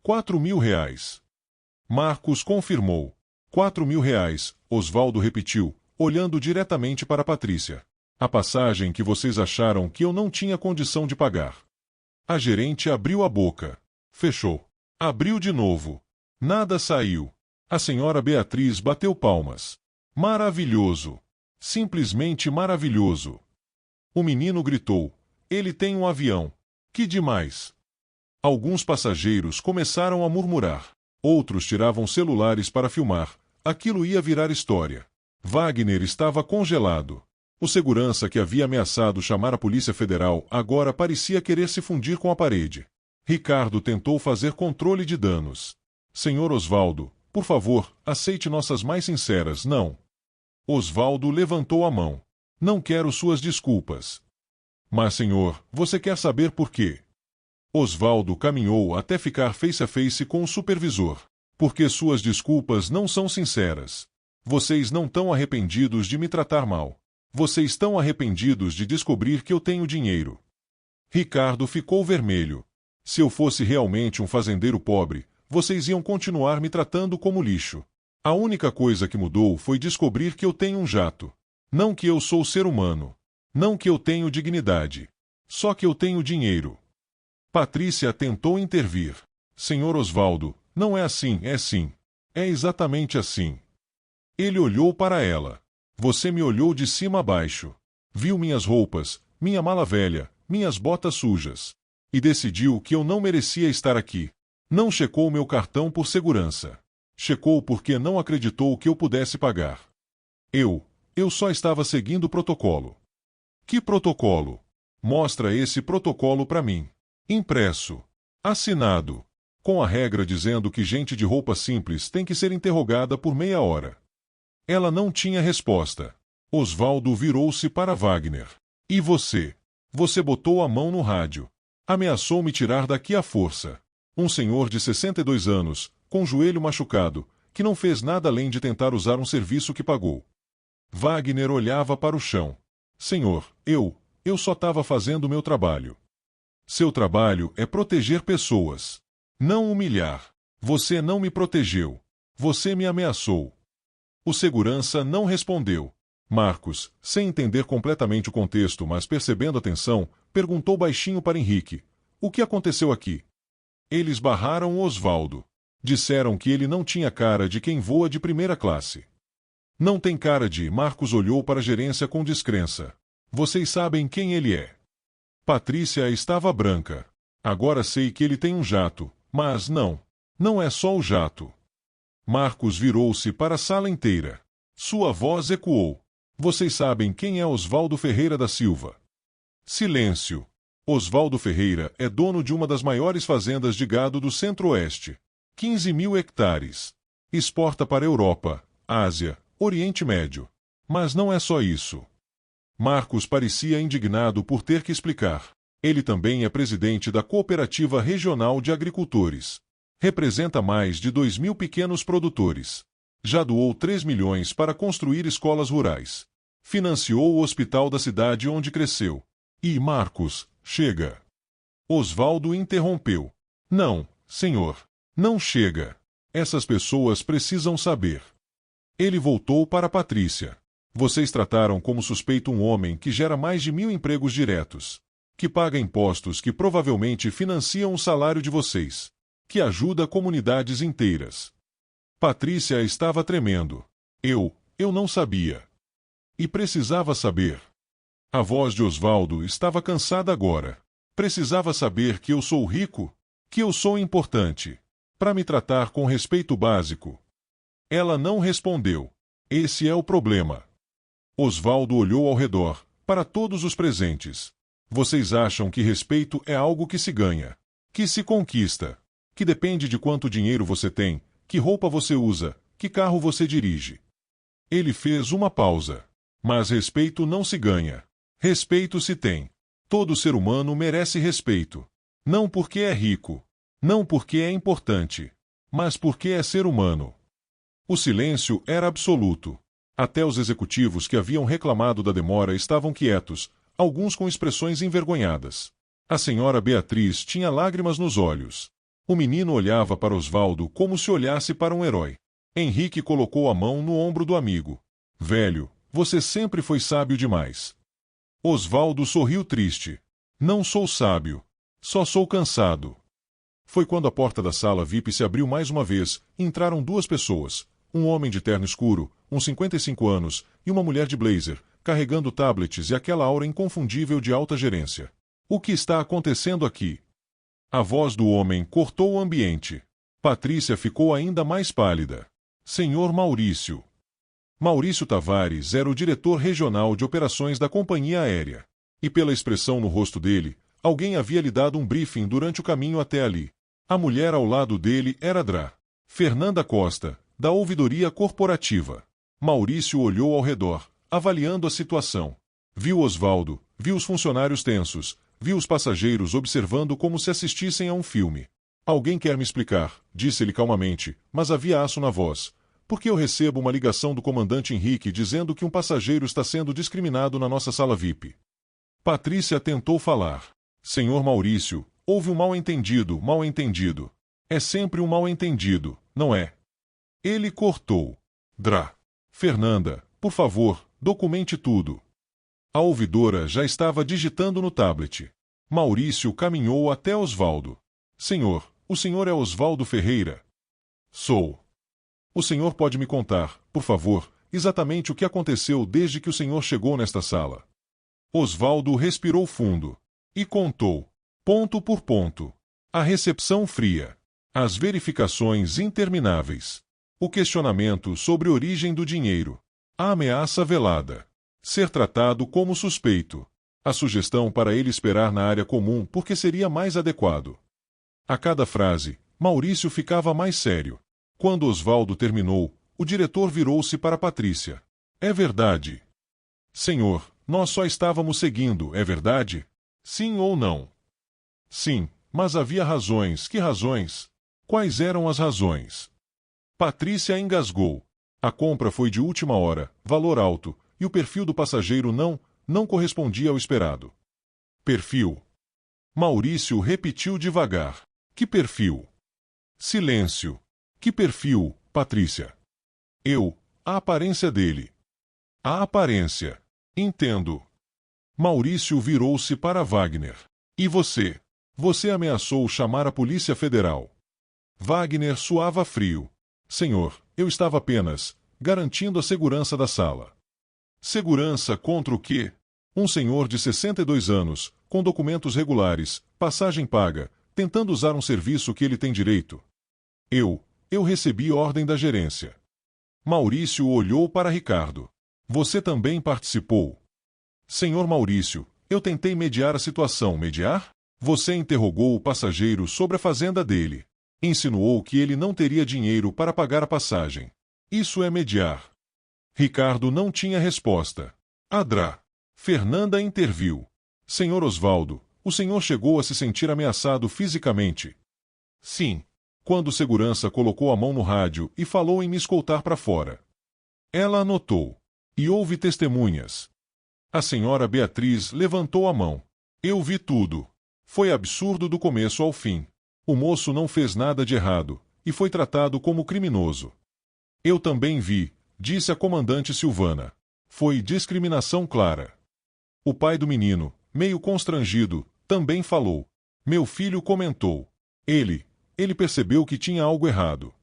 R$ 4.000. Marcos confirmou. R$ 4.000, Osvaldo repetiu, olhando diretamente para Patrícia. A passagem que vocês acharam que eu não tinha condição de pagar. A gerente abriu a boca. Fechou. Abriu de novo. Nada saiu. A senhora Beatriz bateu palmas. Maravilhoso. Simplesmente maravilhoso. O menino gritou. Ele tem um avião. Que demais. Alguns passageiros começaram a murmurar. Outros tiravam celulares para filmar. Aquilo ia virar história. Wagner estava congelado. O segurança que havia ameaçado chamar a Polícia Federal agora parecia querer se fundir com a parede. Ricardo tentou fazer controle de danos. Senhor Osvaldo, por favor, aceite nossas mais sinceras não. Osvaldo levantou a mão. Não quero suas desculpas. Mas, senhor, você quer saber por quê? Osvaldo caminhou até ficar face a face com o supervisor. Porque suas desculpas não são sinceras. Vocês não estão arrependidos de me tratar mal. Vocês estão arrependidos de descobrir que eu tenho dinheiro. Ricardo ficou vermelho. Se eu fosse realmente um fazendeiro pobre, vocês iam continuar me tratando como lixo. A única coisa que mudou foi descobrir que eu tenho um jato. Não que eu sou ser humano. Não que eu tenho dignidade. Só que eu tenho dinheiro. Patrícia tentou intervir. Senhor Osvaldo, não é assim, é sim. É exatamente assim. Ele olhou para ela. Você me olhou de cima a baixo. Viu minhas roupas, minha mala velha, minhas botas sujas. E decidiu que eu não merecia estar aqui. Não checou meu cartão por segurança. Checou porque não acreditou que eu pudesse pagar. Eu só estava seguindo o protocolo. Que protocolo? Mostra esse protocolo para mim. Impresso. Assinado. Com a regra dizendo que gente de roupa simples tem que ser interrogada por meia hora. Ela não tinha resposta. Osvaldo virou-se para Wagner. E você? Você botou a mão no rádio. Ameaçou me tirar daqui à força. Um senhor de 62 anos, com o joelho machucado, que não fez nada além de tentar usar um serviço que pagou. Wagner olhava para o chão. Senhor, eu só estava fazendo o meu trabalho. Seu trabalho é proteger pessoas. Não humilhar. Você não me protegeu. Você me ameaçou. O segurança não respondeu. Marcos, sem entender completamente o contexto, mas percebendo a tensão, perguntou baixinho para Henrique. O que aconteceu aqui? Eles barraram Osvaldo. Disseram que ele não tinha cara de quem voa de primeira classe. Não tem cara de... Marcos olhou para a gerência com descrença. Vocês sabem quem ele é. Patrícia estava branca. Agora sei que ele tem um jato, mas não é só o jato. Marcos virou-se para a sala inteira. Sua voz ecoou. Vocês sabem quem é Osvaldo Ferreira da Silva? Silêncio. Osvaldo Ferreira é dono de uma das maiores fazendas de gado do Centro-Oeste. 15.000 hectares. Exporta para a Europa, Ásia, Oriente Médio. Mas não é só isso. Marcos parecia indignado por ter que explicar. Ele também é presidente da Cooperativa Regional de Agricultores. Representa mais de 2.000 pequenos produtores. Já doou 3 milhões para construir escolas rurais. Financiou o hospital da cidade onde cresceu. E Marcos, chega. Osvaldo interrompeu. Não, senhor. Não chega. Essas pessoas precisam saber. Ele voltou para Patrícia. Vocês trataram como suspeito um homem que gera mais de 1.000 empregos diretos. Que paga impostos que provavelmente financiam o salário de vocês. Que ajuda comunidades inteiras. Patrícia estava tremendo. Eu não sabia. E precisava saber. A voz de Osvaldo estava cansada agora. Precisava saber que eu sou rico, que eu sou importante, para me tratar com respeito básico. Ela não respondeu. Esse é o problema. Osvaldo olhou ao redor, para todos os presentes. Vocês acham que respeito é algo que se ganha, que se conquista, que depende de quanto dinheiro você tem, que roupa você usa, que carro você dirige. Ele fez uma pausa. Mas respeito não se ganha. Respeito se tem. Todo ser humano merece respeito. Não porque é rico. Não porque é importante. Mas porque é ser humano. O silêncio era absoluto. Até os executivos que haviam reclamado da demora estavam quietos, alguns com expressões envergonhadas. A senhora Beatriz tinha lágrimas nos olhos. O menino olhava para Osvaldo como se olhasse para um herói. Henrique colocou a mão no ombro do amigo. Velho, você sempre foi sábio demais. Osvaldo sorriu triste. Não sou sábio. Só sou cansado. Foi quando a porta da sala VIP se abriu mais uma vez e entraram duas pessoas. Um homem de terno escuro, uns 55 anos, e uma mulher de blazer, carregando tablets e aquela aura inconfundível de alta gerência. O que está acontecendo aqui? A voz do homem cortou o ambiente. Patrícia ficou ainda mais pálida. Senhor Maurício. Maurício Tavares era o diretor regional de operações da companhia aérea. E pela expressão no rosto dele, alguém havia lhe dado um briefing durante o caminho até ali. A mulher ao lado dele era Dra. Fernanda Costa, da ouvidoria corporativa. Maurício olhou ao redor, avaliando a situação. Viu Osvaldo, viu os funcionários tensos, viu os passageiros observando como se assistissem a um filme. Alguém quer me explicar, disse-ele calmamente, mas havia aço na voz. Por que eu recebo uma ligação do comandante Henrique dizendo que um passageiro está sendo discriminado na nossa sala VIP? Patrícia tentou falar. Senhor Maurício, houve um mal-entendido, mal-entendido. É sempre um mal-entendido, não é? Ele cortou. Dra. Fernanda, por favor, documente tudo. A ouvidora já estava digitando no tablet. Maurício caminhou até Osvaldo. Senhor, o senhor é Osvaldo Ferreira? Sou. O senhor pode me contar, por favor, exatamente o que aconteceu desde que o senhor chegou nesta sala? Osvaldo respirou fundo. E contou, ponto por ponto. A recepção fria. As verificações intermináveis. O questionamento sobre a origem do dinheiro. A ameaça velada. Ser tratado como suspeito. A sugestão para ele esperar na área comum porque seria mais adequado. A cada frase, Maurício ficava mais sério. Quando Osvaldo terminou, o diretor virou-se para Patrícia. É verdade. Senhor, nós só estávamos seguindo, é verdade? Sim ou não? Sim, mas havia razões. Que razões? Quais eram as razões? Patrícia engasgou. A compra foi de última hora, valor alto, e o perfil do passageiro não correspondia ao esperado. Perfil. Maurício repetiu devagar. Que perfil? Silêncio. Que perfil, Patrícia? A aparência dele. A aparência. Entendo. Maurício virou-se para Wagner. E você? Você ameaçou chamar a Polícia Federal. Wagner suava frio. Senhor, eu estava apenas garantindo a segurança da sala. Segurança contra o quê? Um senhor de 62 anos, com documentos regulares, passagem paga, tentando usar um serviço que ele tem direito. Eu recebi ordem da gerência. Maurício olhou para Ricardo. Você também participou? Senhor Maurício, eu tentei mediar a situação. Mediar? Você interrogou o passageiro sobre a fazenda dele. Insinuou que ele não teria dinheiro para pagar a passagem. Isso é mediar. Ricardo não tinha resposta. Dra. Fernanda interviu. Senhor Osvaldo, o senhor chegou a se sentir ameaçado fisicamente? Sim. Quando o segurança colocou a mão no rádio e falou em me escoltar para fora. Ela anotou. E houve testemunhas. A senhora Beatriz levantou a mão. Eu vi tudo. Foi absurdo do começo ao fim. O moço não fez nada de errado, e foi tratado como criminoso. Eu também vi, disse a comandante Silvana. Foi discriminação clara. O pai do menino, meio constrangido, também falou. Meu filho comentou. Ele percebeu que tinha algo errado.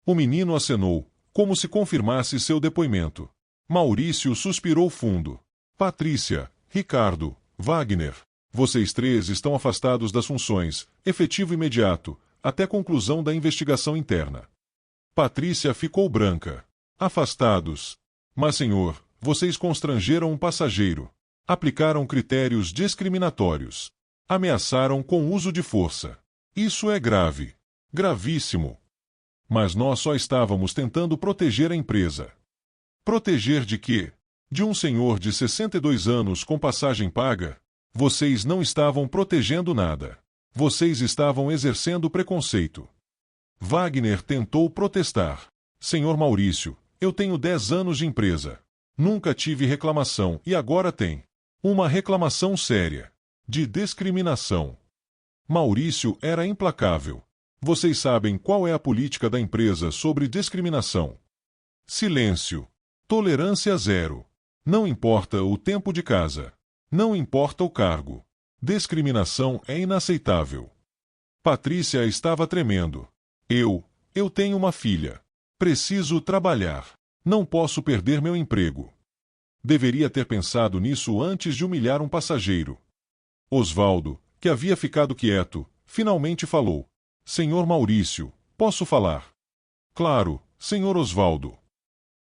O menino acenou, como se confirmasse seu depoimento. Maurício suspirou fundo. Patrícia, Ricardo, Wagner, vocês três estão afastados das funções, efetivo imediato, até conclusão da investigação interna. Patrícia ficou branca. Afastados. Mas, senhor, vocês constrangeram um passageiro. Aplicaram critérios discriminatórios. Ameaçaram com uso de força. Isso é grave. Gravíssimo. Mas nós só estávamos tentando proteger a empresa. Proteger de quê? De um senhor de 62 anos com passagem paga? Vocês não estavam protegendo nada. Vocês estavam exercendo preconceito. Wagner tentou protestar. Senhor Maurício, eu tenho 10 anos de empresa. Nunca tive reclamação e agora tem. Uma reclamação séria. De discriminação. Maurício era implacável. Vocês sabem qual é a política da empresa sobre discriminação. Silêncio. Tolerância zero. Não importa o tempo de casa. Não importa o cargo. Discriminação é inaceitável. Patrícia estava tremendo. Eu tenho uma filha. Preciso trabalhar. Não posso perder meu emprego. Deveria ter pensado nisso antes de humilhar um passageiro. Osvaldo, que havia ficado quieto, finalmente falou. Senhor Maurício, posso falar? Claro, senhor Osvaldo.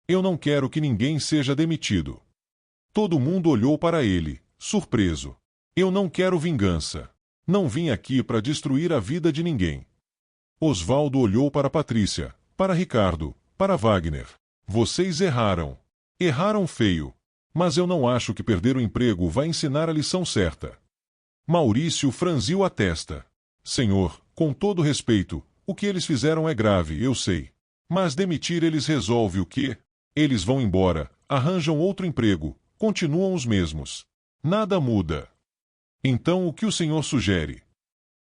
Eu não quero que ninguém seja demitido. Todo mundo olhou para ele, surpreso. Eu não quero vingança. Não vim aqui para destruir a vida de ninguém. Osvaldo olhou para Patrícia, para Ricardo, para Wagner. Vocês erraram. Erraram feio. Mas eu não acho que perder o emprego vai ensinar a lição certa. Maurício franziu a testa. Senhor, com todo respeito, o que eles fizeram é grave, eu sei. Mas demitir eles resolve o quê? Eles vão embora, arranjam outro emprego, continuam os mesmos. Nada muda. Então o que o senhor sugere?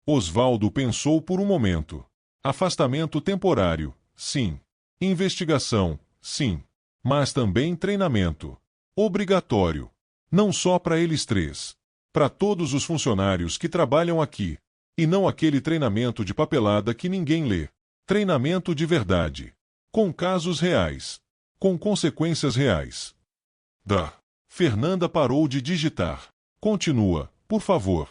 Osvaldo pensou por um momento. Afastamento temporário, sim. Investigação, sim. Mas também treinamento. Obrigatório. Não só para eles três. Para todos os funcionários que trabalham aqui. E não aquele treinamento de papelada que ninguém lê. Treinamento de verdade. Com casos reais. Com consequências reais. Fernanda parou de digitar. Continua, por favor.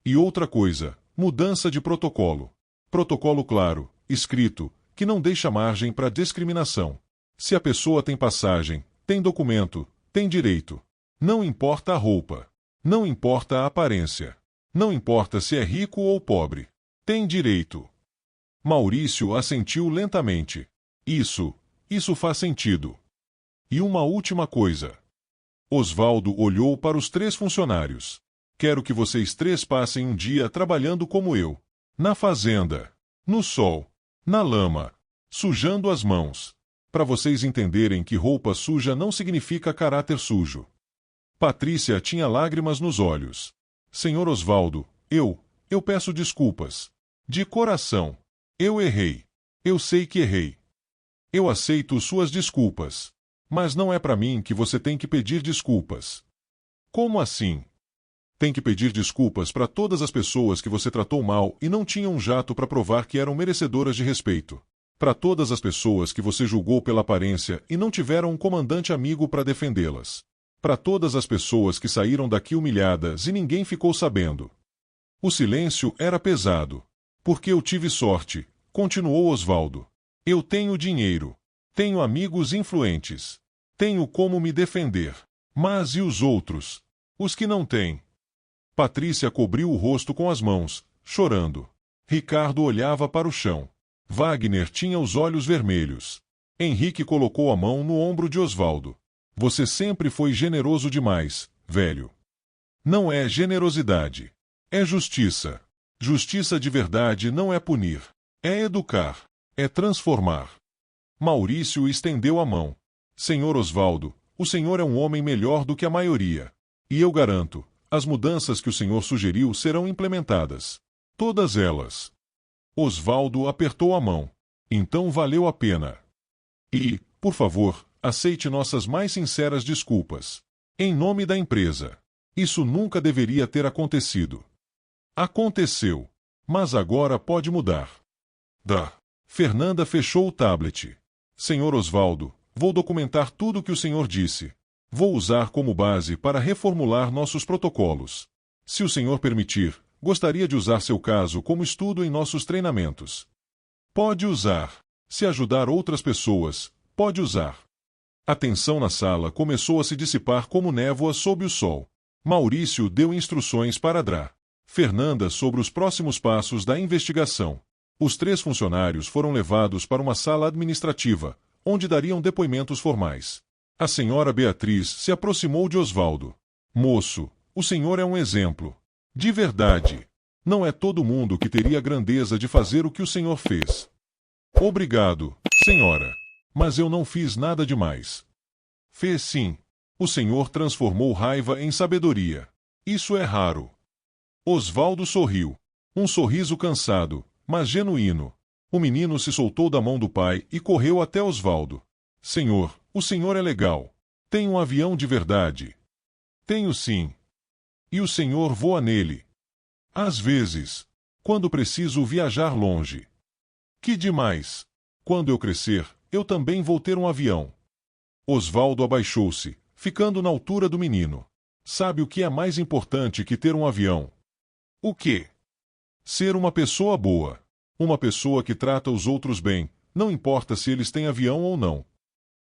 E outra coisa, mudança de protocolo. Protocolo claro, escrito, que não deixa margem para discriminação. Se a pessoa tem passagem, tem documento, tem direito. Não importa a roupa. Não importa a aparência. Não importa se é rico ou pobre. Tem direito. Maurício assentiu lentamente. Isso faz sentido. E uma última coisa. Osvaldo olhou para os três funcionários. Quero que vocês três passem um dia trabalhando como eu. Na fazenda. No sol. Na lama. Sujando as mãos. Para vocês entenderem que roupa suja não significa caráter sujo. Patrícia tinha lágrimas nos olhos. Senhor Osvaldo, eu peço desculpas. De coração. Eu errei. Eu sei que errei. Eu aceito suas desculpas. Mas não é para mim que você tem que pedir desculpas. Como assim? Tem que pedir desculpas para todas as pessoas que você tratou mal e não tinham um jato para provar que eram merecedoras de respeito. Para todas as pessoas que você julgou pela aparência e não tiveram um comandante amigo para defendê-las. Para todas as pessoas que saíram daqui humilhadas e ninguém ficou sabendo. O silêncio era pesado. Porque eu tive sorte, continuou Osvaldo. Eu tenho dinheiro. Tenho amigos influentes. Tenho como me defender. Mas e os outros? Os que não têm? Patrícia cobriu o rosto com as mãos, chorando. Ricardo olhava para o chão. Wagner tinha os olhos vermelhos. Henrique colocou a mão no ombro de Osvaldo. Você sempre foi generoso demais, velho. Não é generosidade. É justiça. Justiça de verdade não é punir. É educar. É transformar. Maurício estendeu a mão. Senhor Osvaldo, o senhor é um homem melhor do que a maioria. E eu garanto, as mudanças que o senhor sugeriu serão implementadas. Todas elas. Osvaldo apertou a mão. Então valeu a pena. E, por favor, aceite nossas mais sinceras desculpas. Em nome da empresa. Isso nunca deveria ter acontecido. Aconteceu. Mas agora pode mudar. Fernanda fechou o tablet. Senhor Osvaldo, vou documentar tudo o que o senhor disse. Vou usar como base para reformular nossos protocolos. Se o senhor permitir, gostaria de usar seu caso como estudo em nossos treinamentos. Pode usar. Se ajudar outras pessoas, pode usar. A tensão na sala começou a se dissipar como névoa sob o sol. Maurício deu instruções para Fernanda sobre os próximos passos da investigação. Os três funcionários foram levados para uma sala administrativa, onde dariam depoimentos formais. A senhora Beatriz se aproximou de Osvaldo. Moço, o senhor é um exemplo. De verdade. Não é todo mundo que teria a grandeza de fazer o que o senhor fez. Obrigado, senhora. Mas eu não fiz nada demais. Fez sim. O senhor transformou raiva em sabedoria. Isso é raro. Osvaldo sorriu. Um sorriso cansado, mas genuíno. O menino se soltou da mão do pai e correu até Osvaldo. Senhor, o senhor é legal. Tem um avião de verdade. Tenho sim. E o senhor voa nele. Às vezes. Quando preciso viajar longe. Que demais! Quando eu crescer, eu também vou ter um avião. Osvaldo abaixou-se, ficando na altura do menino. Sabe o que é mais importante que ter um avião? O quê? Ser uma pessoa boa. Uma pessoa que trata os outros bem, não importa se eles têm avião ou não.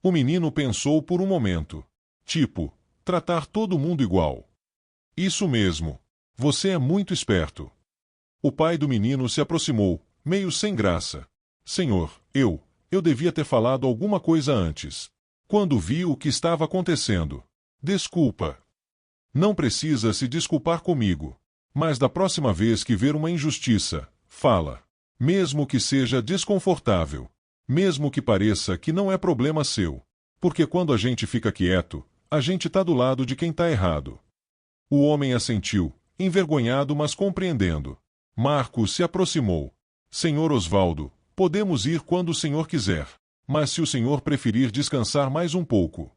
O menino pensou por um momento. Tipo, tratar todo mundo igual. Isso mesmo. Você é muito esperto. O pai do menino se aproximou, meio sem graça. Senhor, eu devia ter falado alguma coisa antes. Quando vi o que estava acontecendo. Desculpa. Não precisa se desculpar comigo. Mas da próxima vez que ver uma injustiça, fala. Mesmo que seja desconfortável. Mesmo que pareça que não é problema seu. Porque quando a gente fica quieto, a gente tá do lado de quem tá errado. O homem assentiu, envergonhado mas compreendendo. Marcos se aproximou. Senhor Osvaldo, podemos ir quando o senhor quiser. Mas se o senhor preferir descansar mais um pouco.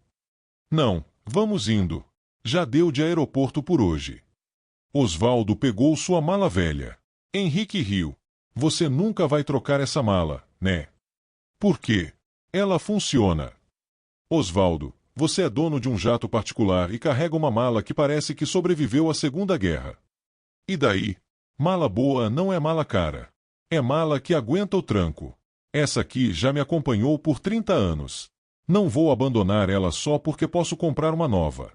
Não, vamos indo. Já deu de aeroporto por hoje. Osvaldo pegou sua mala velha. Henrique riu. Você nunca vai trocar essa mala, né? Por quê? Ela funciona. Osvaldo, você é dono de um jato particular e carrega uma mala que parece que sobreviveu à Segunda Guerra. E daí? Mala boa não é mala cara. É mala que aguenta o tranco. Essa aqui já me acompanhou por 30 anos. Não vou abandonar ela só porque posso comprar uma nova.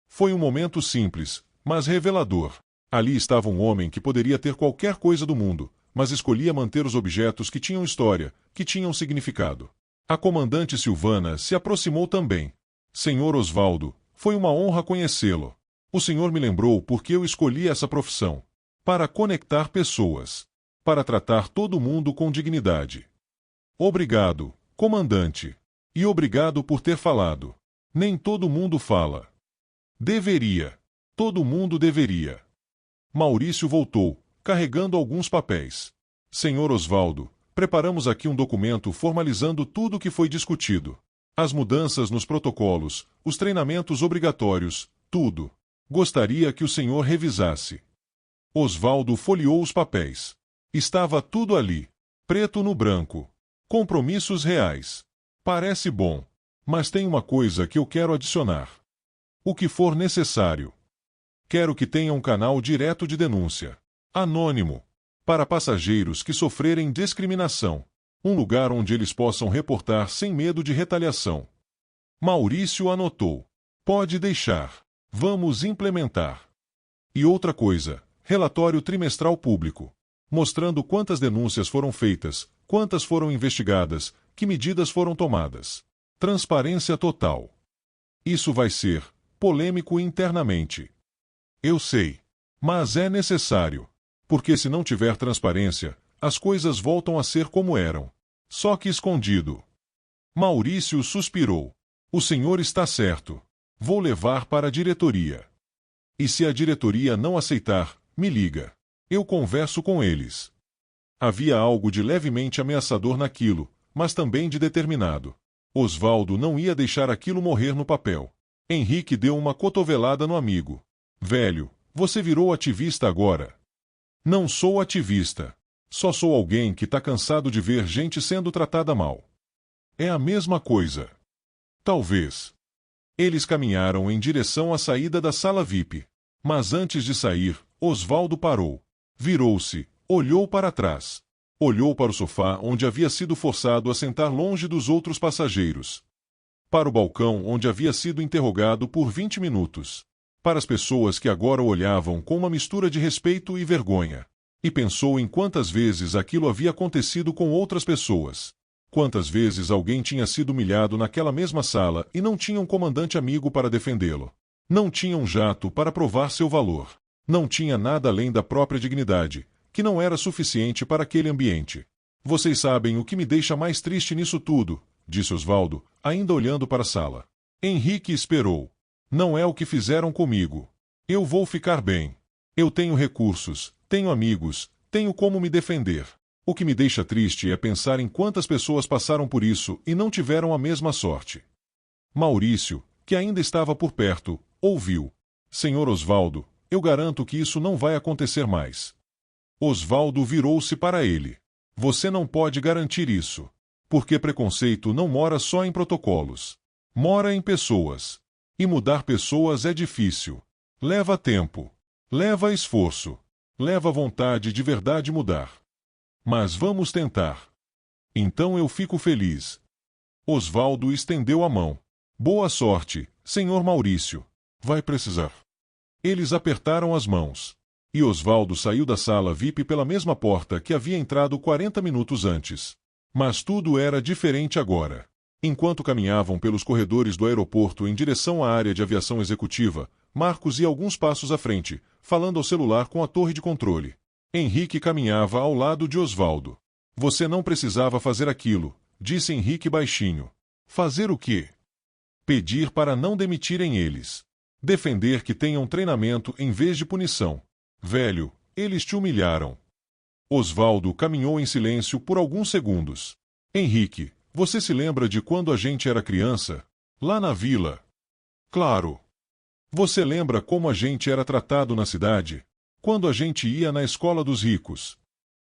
Foi um momento simples, mas revelador. Ali estava um homem que poderia ter qualquer coisa do mundo, mas escolhia manter os objetos que tinham história, que tinham significado. A comandante Silvana se aproximou também. Senhor Osvaldo, foi uma honra conhecê-lo. O senhor me lembrou porque eu escolhi essa profissão. Para conectar pessoas. Para tratar todo mundo com dignidade. Obrigado, comandante. E obrigado por ter falado. Nem todo mundo fala. Deveria. Todo mundo deveria. Maurício voltou, carregando alguns papéis. Senhor Osvaldo, preparamos aqui um documento formalizando tudo o que foi discutido. As mudanças nos protocolos, os treinamentos obrigatórios, tudo. Gostaria que o senhor revisasse. Osvaldo folheou os papéis. Estava tudo ali. Preto no branco. Compromissos reais. Parece bom. Mas tem uma coisa que eu quero adicionar. O que for necessário. Quero que tenha um canal direto de denúncia. Anônimo. Para passageiros que sofrerem discriminação. Um lugar onde eles possam reportar sem medo de retaliação. Maurício anotou. Pode deixar. Vamos implementar. E outra coisa. Relatório trimestral público. Mostrando quantas denúncias foram feitas, quantas foram investigadas, que medidas foram tomadas. Transparência total. Isso vai ser polêmico internamente. Eu sei. Mas é necessário. Porque se não tiver transparência, as coisas voltam a ser como eram. Só que escondido. Maurício suspirou. O senhor está certo. Vou levar para a diretoria. E se a diretoria não aceitar, me liga. Eu converso com eles. Havia algo de levemente ameaçador naquilo, mas também de determinado. Osvaldo não ia deixar aquilo morrer no papel. Henrique deu uma cotovelada no amigo. Velho, você virou ativista agora. Não sou ativista. Só sou alguém que tá cansado de ver gente sendo tratada mal. É a mesma coisa. Talvez. Eles caminharam em direção à saída da sala VIP. Mas antes de sair, Osvaldo parou. Virou-se, olhou para trás. Olhou para o sofá onde havia sido forçado a sentar longe dos outros passageiros. Para o balcão onde havia sido interrogado por 20 minutos. Para as pessoas que agora o olhavam com uma mistura de respeito e vergonha. E pensou em quantas vezes aquilo havia acontecido com outras pessoas. Quantas vezes alguém tinha sido humilhado naquela mesma sala e não tinha um comandante amigo para defendê-lo. Não tinha um jato para provar seu valor. Não tinha nada além da própria dignidade, que não era suficiente para aquele ambiente. Vocês sabem o que me deixa mais triste nisso tudo, disse Osvaldo, ainda olhando para a sala. Henrique esperou. Não é o que fizeram comigo. Eu vou ficar bem. Eu tenho recursos, tenho amigos, tenho como me defender. O que me deixa triste é pensar em quantas pessoas passaram por isso e não tiveram a mesma sorte. Maurício, que ainda estava por perto, ouviu. Senhor Osvaldo, eu garanto que isso não vai acontecer mais. Osvaldo virou-se para ele. Você não pode garantir isso. Porque preconceito não mora só em protocolos. Mora em pessoas. E mudar pessoas é difícil. Leva tempo. Leva esforço. Leva vontade de verdade mudar. Mas vamos tentar. Então eu fico feliz. Osvaldo estendeu a mão. Boa sorte, senhor Maurício. Vai precisar. Eles apertaram as mãos. E Osvaldo saiu da sala VIP pela mesma porta que havia entrado 40 minutos antes. Mas tudo era diferente agora. Enquanto caminhavam pelos corredores do aeroporto em direção à área de aviação executiva, Marcos ia alguns passos à frente, falando ao celular com a torre de controle. Henrique caminhava ao lado de Osvaldo. Você não precisava fazer aquilo, disse Henrique baixinho. Fazer o quê? Pedir para não demitirem eles. Defender que tenham treinamento em vez de punição. Velho, eles te humilharam. Osvaldo caminhou em silêncio por alguns segundos. Henrique, você se lembra de quando a gente era criança? Lá na vila. Claro. Você lembra como a gente era tratado na cidade? Quando a gente ia na escola dos ricos?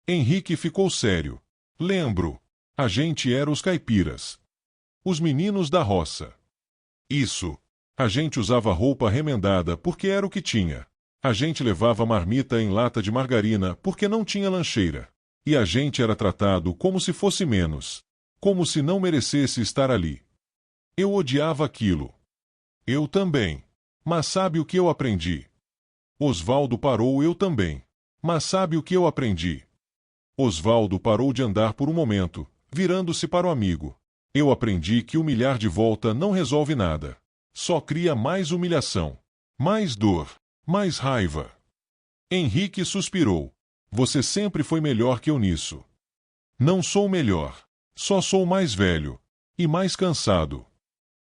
Henrique ficou sério. Lembro. A gente era os caipiras. Os meninos da roça. Isso. A gente usava roupa remendada porque era o que tinha. A gente levava marmita em lata de margarina porque não tinha lancheira. E a gente era tratado como se fosse menos. Como se não merecesse estar ali. Eu odiava aquilo. Eu também. Mas sabe o que eu aprendi? Osvaldo parou. Eu também. Mas sabe o que eu aprendi? Osvaldo parou de andar por um momento, virando-se para o amigo. Eu aprendi que humilhar de volta não resolve nada. Só cria mais humilhação. Mais dor. Mais raiva. Henrique suspirou. Você sempre foi melhor que eu nisso. Não sou melhor. Só sou mais velho. E mais cansado.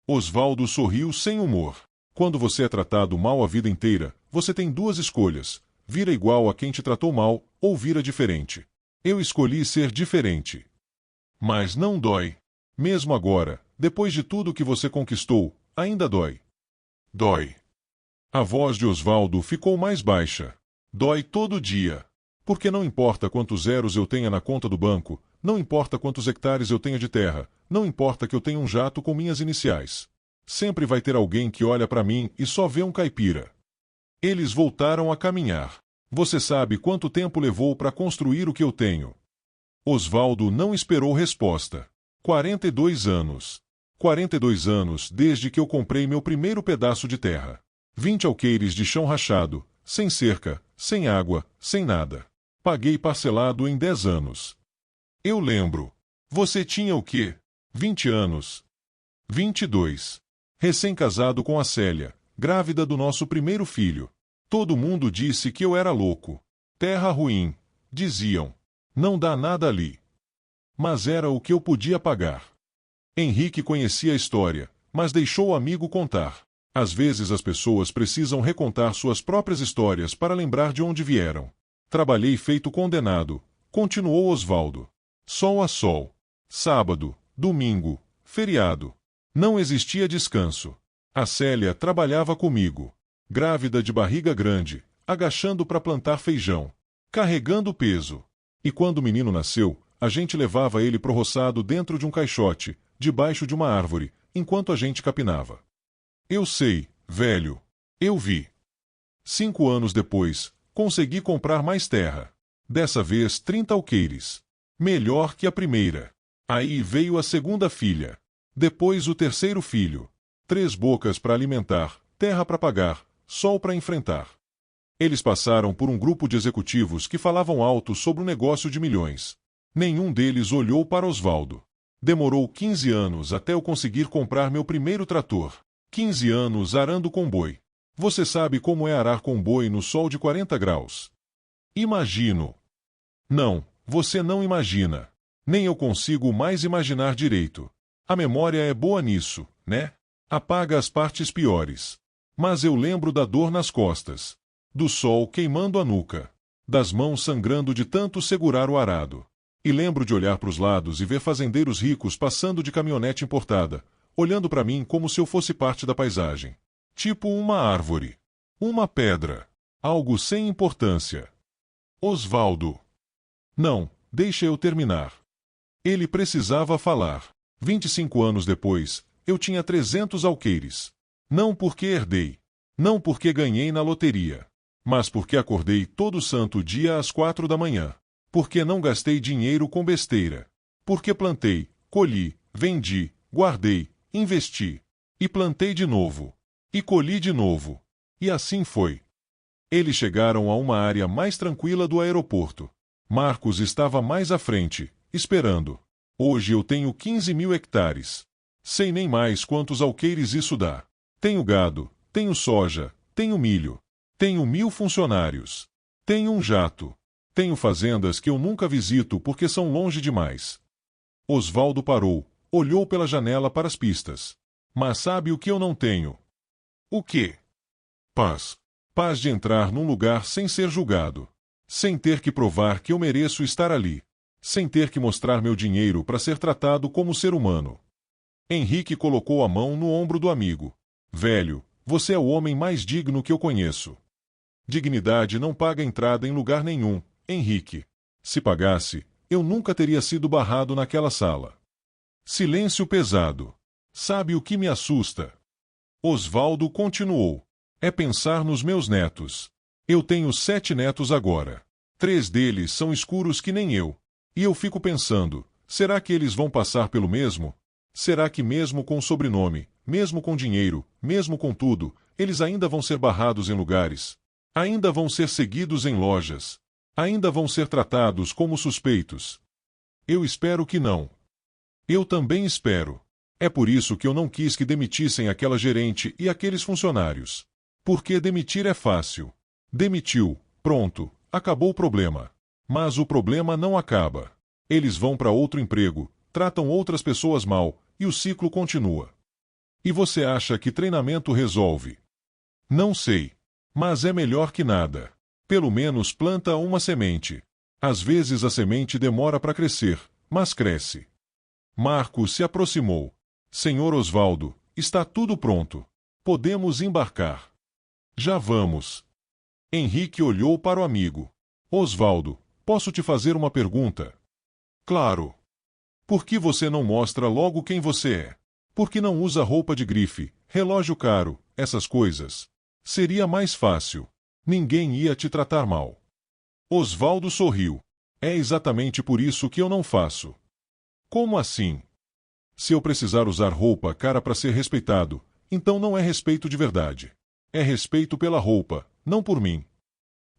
Osvaldo sorriu sem humor. Quando você é tratado mal a vida inteira, você tem duas escolhas. Vira igual a quem te tratou mal, ou vira diferente. Eu escolhi ser diferente. Mas não dói. Mesmo agora, depois de tudo que você conquistou, ainda dói. Dói. A voz de Osvaldo ficou mais baixa. Dói todo dia. Porque não importa quantos zeros eu tenha na conta do banco, não importa quantos hectares eu tenha de terra, não importa que eu tenha um jato com minhas iniciais. Sempre vai ter alguém que olha para mim e só vê um caipira. Eles voltaram a caminhar. Você sabe quanto tempo levou para construir o que eu tenho? Osvaldo não esperou resposta. 42 anos. 42 anos desde que eu comprei meu primeiro pedaço de terra. 20 alqueires de chão rachado, sem cerca, sem água, sem nada. Paguei parcelado em 10 anos. Eu lembro. Você tinha o quê? 20 anos. 22. Recém-casado com a Célia, grávida do nosso primeiro filho. Todo mundo disse que eu era louco. Terra ruim, diziam. Não dá nada ali. Mas era o que eu podia pagar. Henrique conhecia a história, mas deixou o amigo contar. Às vezes as pessoas precisam recontar suas próprias histórias para lembrar de onde vieram. Trabalhei feito condenado, continuou Osvaldo. Sol a sol. Sábado, domingo, feriado. Não existia descanso. A Célia trabalhava comigo. Grávida de barriga grande, agachando para plantar feijão. Carregando peso. E quando o menino nasceu, a gente levava ele pro roçado dentro de um caixote, debaixo de uma árvore, enquanto a gente capinava. Eu sei, velho. Eu vi. 5 anos depois, consegui comprar mais terra. Dessa vez 30 alqueires. Melhor que a primeira. Aí veio a segunda filha. Depois o terceiro filho. 3 bocas para alimentar, terra para pagar, sol para enfrentar. Eles passaram por um grupo de executivos que falavam alto sobre um negócio de milhões. Nenhum deles olhou para Osvaldo. Demorou 15 anos até eu conseguir comprar meu primeiro trator. 15 anos arando com boi. Você sabe como é arar com boi no sol de 40 graus? Imagino. Não, você não imagina. Nem eu consigo mais imaginar direito. A memória é boa nisso, né? Apaga as partes piores. Mas eu lembro da dor nas costas. Do sol queimando a nuca. Das mãos sangrando de tanto segurar o arado. E lembro de olhar para os lados e ver fazendeiros ricos passando de caminhonete importada, olhando para mim como se eu fosse parte da paisagem. Tipo uma árvore. Uma pedra. Algo sem importância. Osvaldo. Não, deixa eu terminar. Ele precisava falar. 25 anos depois, eu tinha 300 alqueires. Não porque herdei. Não porque ganhei na loteria. Mas porque acordei todo santo dia às 4 da manhã. Porque não gastei dinheiro com besteira. Porque plantei, colhi, vendi, guardei, investi. E plantei de novo. E colhi de novo. E assim foi. Eles chegaram a uma área mais tranquila do aeroporto. Marcos estava mais à frente, esperando. Hoje eu tenho 15.000 hectares. Sei nem mais quantos alqueires isso dá. Tenho gado, tenho soja, tenho milho. Tenho 1.000 funcionários. Tenho um jato. Tenho fazendas que eu nunca visito porque são longe demais. Osvaldo parou, olhou pela janela para as pistas. Mas sabe o que eu não tenho? O quê? Paz. Paz de entrar num lugar sem ser julgado. Sem ter que provar que eu mereço estar ali. Sem ter que mostrar meu dinheiro para ser tratado como ser humano. Henrique colocou a mão no ombro do amigo. Velho, você é o homem mais digno que eu conheço. Dignidade não paga entrada em lugar nenhum, Henrique. Se pagasse, eu nunca teria sido barrado naquela sala. Silêncio pesado. Sabe o que me assusta? Osvaldo continuou. É pensar nos meus netos. Eu tenho 7 netos agora. 3 deles são escuros que nem eu. E eu fico pensando, será que eles vão passar pelo mesmo? Será que mesmo com sobrenome, mesmo com dinheiro, mesmo com tudo, eles ainda vão ser barrados em lugares? Ainda vão ser seguidos em lojas? Ainda vão ser tratados como suspeitos? Eu espero que não. Eu também espero. É por isso que eu não quis que demitissem aquela gerente e aqueles funcionários. Porque demitir é fácil. Demitiu, pronto, acabou o problema. Mas o problema não acaba. Eles vão para outro emprego, tratam outras pessoas mal, e o ciclo continua. E você acha que treinamento resolve? Não sei. Mas é melhor que nada. Pelo menos planta uma semente. Às vezes a semente demora para crescer, mas cresce. Marcos se aproximou. Senhor Osvaldo, está tudo pronto. Podemos embarcar. Já vamos. Henrique olhou para o amigo. Osvaldo, posso te fazer uma pergunta? Claro. Por que você não mostra logo quem você é? Por que não usa roupa de grife, relógio caro, essas coisas? Seria mais fácil. Ninguém ia te tratar mal. Osvaldo sorriu. É exatamente por isso que eu não faço. Como assim? Se eu precisar usar roupa cara para ser respeitado, então não é respeito de verdade. É respeito pela roupa, não por mim.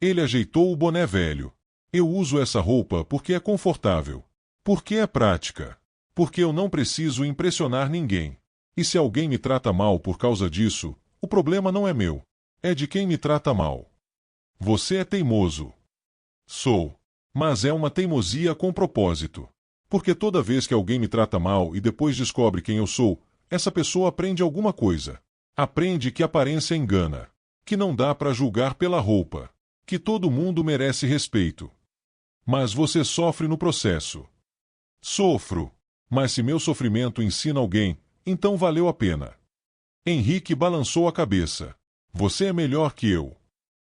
Ele ajeitou o boné velho. Eu uso essa roupa porque é confortável. Porque é prática. Porque eu não preciso impressionar ninguém. E se alguém me trata mal por causa disso, o problema não é meu. É de quem me trata mal. Você é teimoso. Sou. Mas é uma teimosia com propósito. Porque toda vez que alguém me trata mal e depois descobre quem eu sou, essa pessoa aprende alguma coisa. Aprende que aparência engana. Que não dá para julgar pela roupa. Que todo mundo merece respeito. Mas você sofre no processo. Sofro. Mas se meu sofrimento ensina alguém, então valeu a pena. Henrique balançou a cabeça. Você é melhor que eu.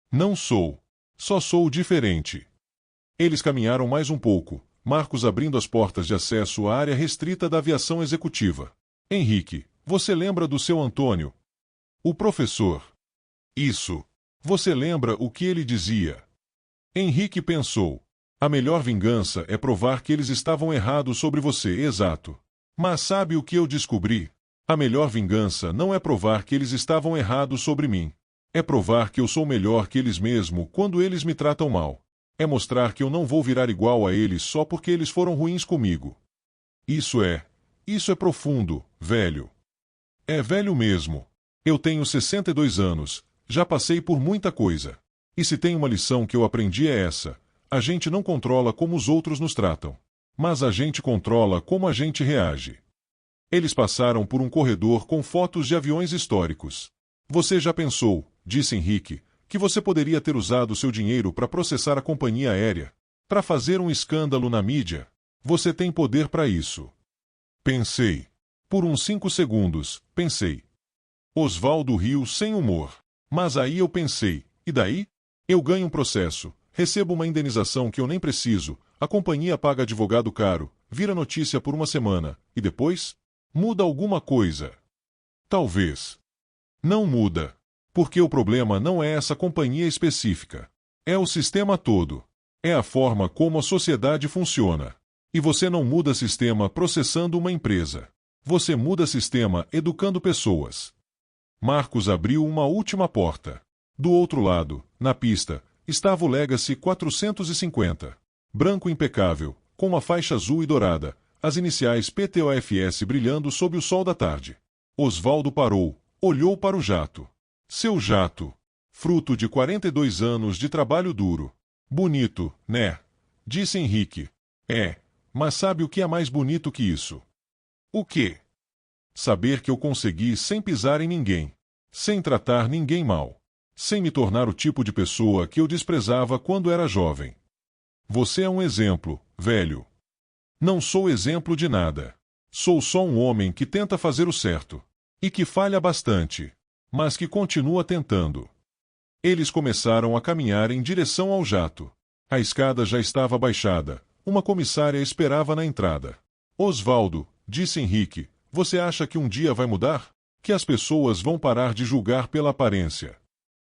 Não sou. Só sou diferente. Eles caminharam mais um pouco, Marcos abrindo as portas de acesso à área restrita da aviação executiva. Henrique, você lembra do seu Antônio? O professor. Isso. Você lembra o que ele dizia? Henrique pensou. A melhor vingança é provar que eles estavam errados sobre você, exato. Mas sabe o que eu descobri? A melhor vingança não é provar que eles estavam errados sobre mim. É provar que eu sou melhor que eles mesmo quando eles me tratam mal. É mostrar que eu não vou virar igual a eles só porque eles foram ruins comigo. Isso é profundo, velho. É velho mesmo. Eu tenho 62 anos, já passei por muita coisa. E se tem uma lição que eu aprendi é essa: a gente não controla como os outros nos tratam. Mas a gente controla como a gente reage. Eles passaram por um corredor com fotos de aviões históricos. Você já pensou, disse Henrique, que você poderia ter usado seu dinheiro para processar a companhia aérea? Para fazer um escândalo na mídia? Você tem poder para isso. Pensei. Por uns 5 segundos, pensei. Osvaldo riu sem humor. Mas aí eu pensei, e daí? Eu ganho um processo, recebo uma indenização que eu nem preciso, a companhia paga advogado caro, vira notícia por uma semana, e depois? Muda alguma coisa? Talvez. Não muda. Porque o problema não é essa companhia específica. É o sistema todo. É a forma como a sociedade funciona. E você não muda sistema processando uma empresa. Você muda sistema educando pessoas. Marcos abriu uma última porta. Do outro lado, na pista, estava o Legacy 450. Branco impecável, com uma faixa azul e dourada, as iniciais PTOFS brilhando sob o sol da tarde. Osvaldo parou, olhou para o jato. Seu jato. Fruto de 42 anos de trabalho duro. Bonito, né? Disse Henrique. É, mas sabe o que é mais bonito que isso? O quê? Saber que eu consegui sem pisar em ninguém. Sem tratar ninguém mal. Sem me tornar o tipo de pessoa que eu desprezava quando era jovem. Você é um exemplo, velho. Não sou exemplo de nada. Sou só um homem que tenta fazer o certo. E que falha bastante. Mas que continua tentando. Eles começaram a caminhar em direção ao jato. A escada já estava baixada. Uma comissária esperava na entrada. Osvaldo, disse Henrique, você acha que um dia vai mudar? Que as pessoas vão parar de julgar pela aparência?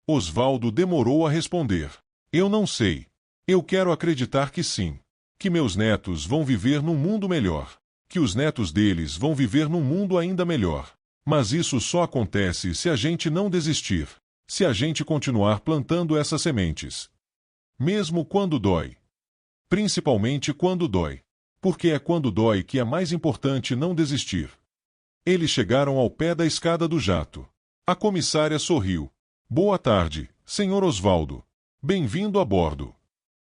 Osvaldo demorou a responder. Eu não sei. Eu quero acreditar que sim. Que meus netos vão viver num mundo melhor. Que os netos deles vão viver num mundo ainda melhor. Mas isso só acontece se a gente não desistir. Se a gente continuar plantando essas sementes. Mesmo quando dói. Principalmente quando dói. Porque é quando dói que é mais importante não desistir. Eles chegaram ao pé da escada do jato. A comissária sorriu. Boa tarde, senhor Osvaldo. Bem-vindo a bordo.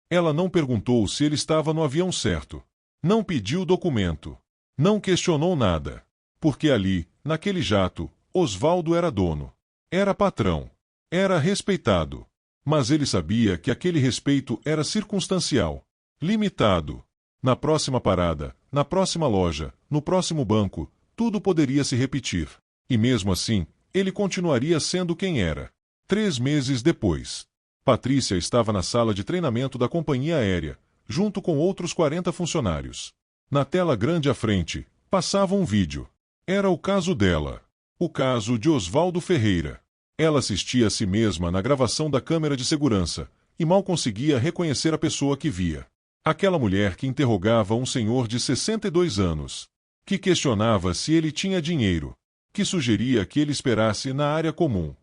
Ela não perguntou se ele estava no avião certo. Não pediu documento. Não questionou nada. Porque ali, naquele jato, Osvaldo era dono. Era patrão. Era respeitado. Mas ele sabia que aquele respeito era circunstancial. Limitado. Na próxima parada, na próxima loja, no próximo banco, tudo poderia se repetir. E mesmo assim, ele continuaria sendo quem era. 3 meses depois. Patrícia estava na sala de treinamento da companhia aérea, junto com outros 40 funcionários. Na tela grande à frente, passava um vídeo. Era o caso dela. O caso de Osvaldo Ferreira. Ela assistia a si mesma na gravação da câmera de segurança, e mal conseguia reconhecer a pessoa que via. Aquela mulher que interrogava um senhor de 62 anos. Que questionava se ele tinha dinheiro. Que sugeria que ele esperasse na área comum.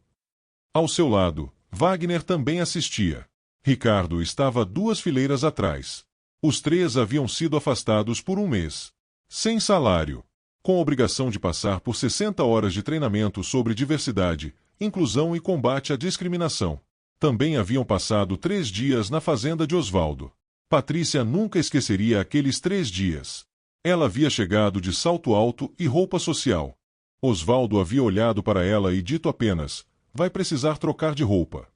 Ao seu lado, Wagner também assistia. Ricardo estava 2 fileiras atrás. Os 3 haviam sido afastados por 1 mês. Sem salário. Com obrigação de passar por 60 horas de treinamento sobre diversidade, inclusão e combate à discriminação. Também haviam passado 3 dias na fazenda de Osvaldo. Patrícia nunca esqueceria aqueles 3 dias. Ela havia chegado de salto alto e roupa social. Osvaldo havia olhado para ela e dito apenas, vai precisar trocar de roupa.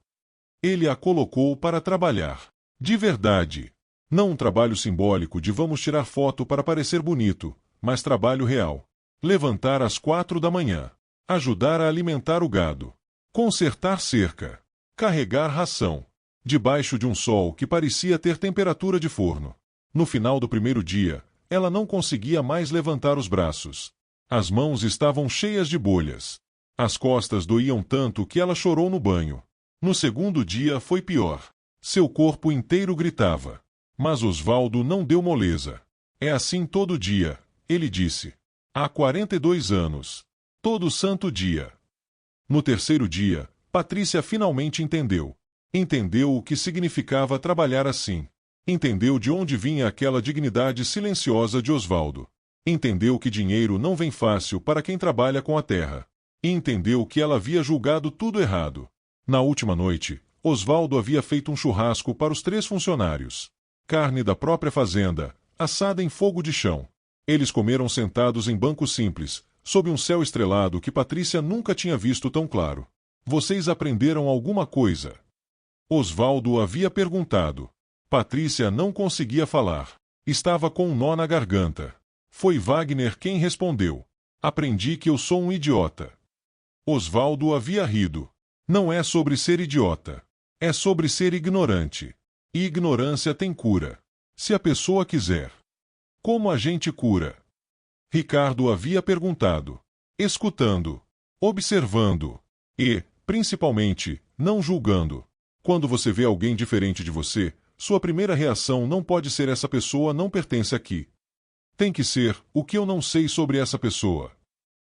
Ele a colocou para trabalhar. De verdade. Não um trabalho simbólico de vamos tirar foto para parecer bonito, mas trabalho real. Levantar às 4 da manhã. Ajudar a alimentar o gado. Consertar cerca. Carregar ração. Debaixo de um sol que parecia ter temperatura de forno. No final do primeiro dia, ela não conseguia mais levantar os braços. As mãos estavam cheias de bolhas. As costas doíam tanto que ela chorou no banho. No segundo dia foi pior. Seu corpo inteiro gritava. Mas Osvaldo não deu moleza. É assim todo dia, ele disse. Há 42 anos. Todo santo dia. No terceiro dia, Patrícia finalmente entendeu. Entendeu o que significava trabalhar assim. Entendeu de onde vinha aquela dignidade silenciosa de Osvaldo. Entendeu que dinheiro não vem fácil para quem trabalha com a terra. E entendeu que ela havia julgado tudo errado. Na última noite, Osvaldo havia feito um churrasco para os 3 funcionários. Carne da própria fazenda, assada em fogo de chão. Eles comeram sentados em bancos simples, sob um céu estrelado que Patrícia nunca tinha visto tão claro. Vocês aprenderam alguma coisa? Osvaldo havia perguntado. Patrícia não conseguia falar. Estava com um nó na garganta. Foi Wagner quem respondeu. Aprendi que eu sou um idiota. Osvaldo havia rido. Não é sobre ser idiota. É sobre ser ignorante. E ignorância tem cura. Se a pessoa quiser. Como a gente cura? Ricardo havia perguntado. Escutando. Observando. E, principalmente, não julgando. Quando você vê alguém diferente de você, sua primeira reação não pode ser essa pessoa não pertence aqui. Tem que ser, o que eu não sei sobre essa pessoa.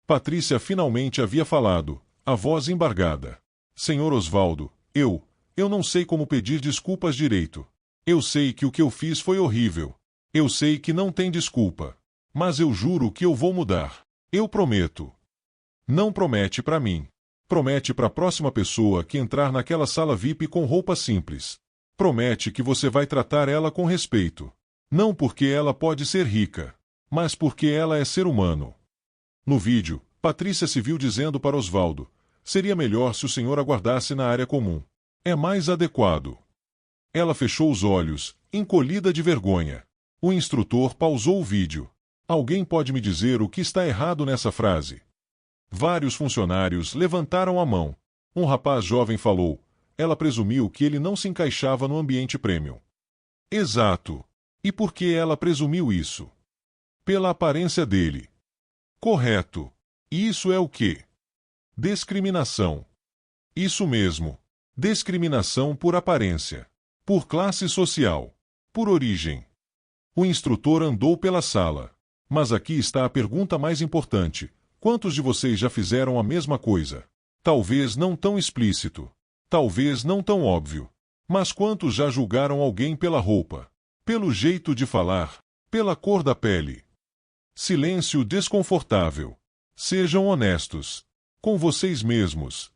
Patrícia finalmente havia falado, a voz embargada. Senhor Osvaldo, eu não sei como pedir desculpas direito. Eu sei que o que eu fiz foi horrível. Eu sei que não tem desculpa. Mas eu juro que eu vou mudar. Eu prometo. Não promete para mim. Promete para a próxima pessoa que entrar naquela sala VIP com roupa simples. Promete que você vai tratar ela com respeito. Não porque ela pode ser rica, mas porque ela é ser humano. No vídeo, Patrícia se viu dizendo para Osvaldo, seria melhor se o senhor aguardasse na área comum. É mais adequado. Ela fechou os olhos, encolhida de vergonha. O instrutor pausou o vídeo. Alguém pode me dizer o que está errado nessa frase? Vários funcionários levantaram a mão. Um rapaz jovem falou. Ela presumiu que ele não se encaixava no ambiente premium. Exato. E por que ela presumiu isso? Pela aparência dele. Correto. E isso é o quê? Discriminação. Isso mesmo. Discriminação por aparência. Por classe social. Por origem. O instrutor andou pela sala. Mas aqui está a pergunta mais importante. Quantos de vocês já fizeram a mesma coisa? Talvez não tão explícito. Talvez não tão óbvio. Mas quantos já julgaram alguém pela roupa? Pelo jeito de falar? Pela cor da pele? Silêncio desconfortável. Sejam honestos. Com vocês mesmos.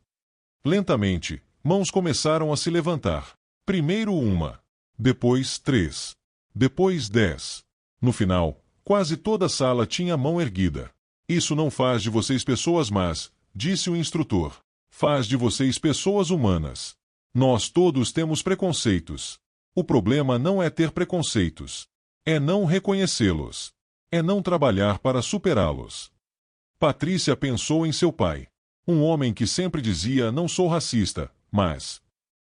Lentamente, mãos começaram a se levantar. Primeiro uma. Depois 3. Depois 10. No final, quase toda a sala tinha a mão erguida. Isso não faz de vocês pessoas más, disse o instrutor. Faz de vocês pessoas humanas. Nós todos temos preconceitos. O problema não é ter preconceitos. É não reconhecê-los. É não trabalhar para superá-los. Patrícia pensou em seu pai. Um homem que sempre dizia não sou racista, mas...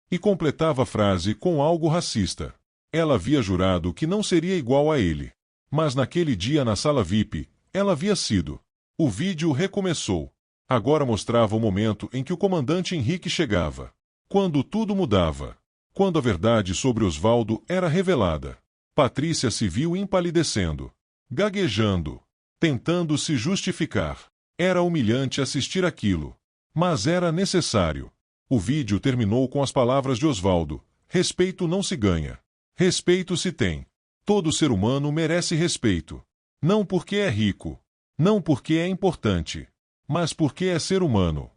E completava a frase com algo racista. Ela havia jurado que não seria igual a ele. Mas naquele dia na sala VIP, ela havia sido. O vídeo recomeçou. Agora mostrava o momento em que o comandante Henrique chegava. Quando tudo mudava. Quando a verdade sobre Osvaldo era revelada. Patrícia se viu empalidecendo. Gaguejando. Tentando se justificar. Era humilhante assistir aquilo. Mas era necessário. O vídeo terminou com as palavras de Osvaldo. Respeito não se ganha. Respeito se tem. Todo ser humano merece respeito. Não porque é rico. Não porque é importante. Mas porque é ser humano.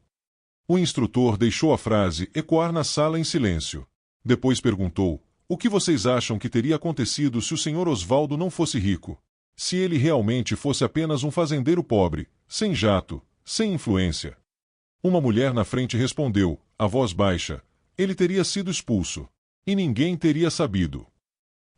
O instrutor deixou a frase ecoar na sala em silêncio. Depois perguntou, o que vocês acham que teria acontecido se o senhor Osvaldo não fosse rico? Se ele realmente fosse apenas um fazendeiro pobre, sem jato, sem influência? Uma mulher na frente respondeu, a voz baixa, ele teria sido expulso. E ninguém teria sabido.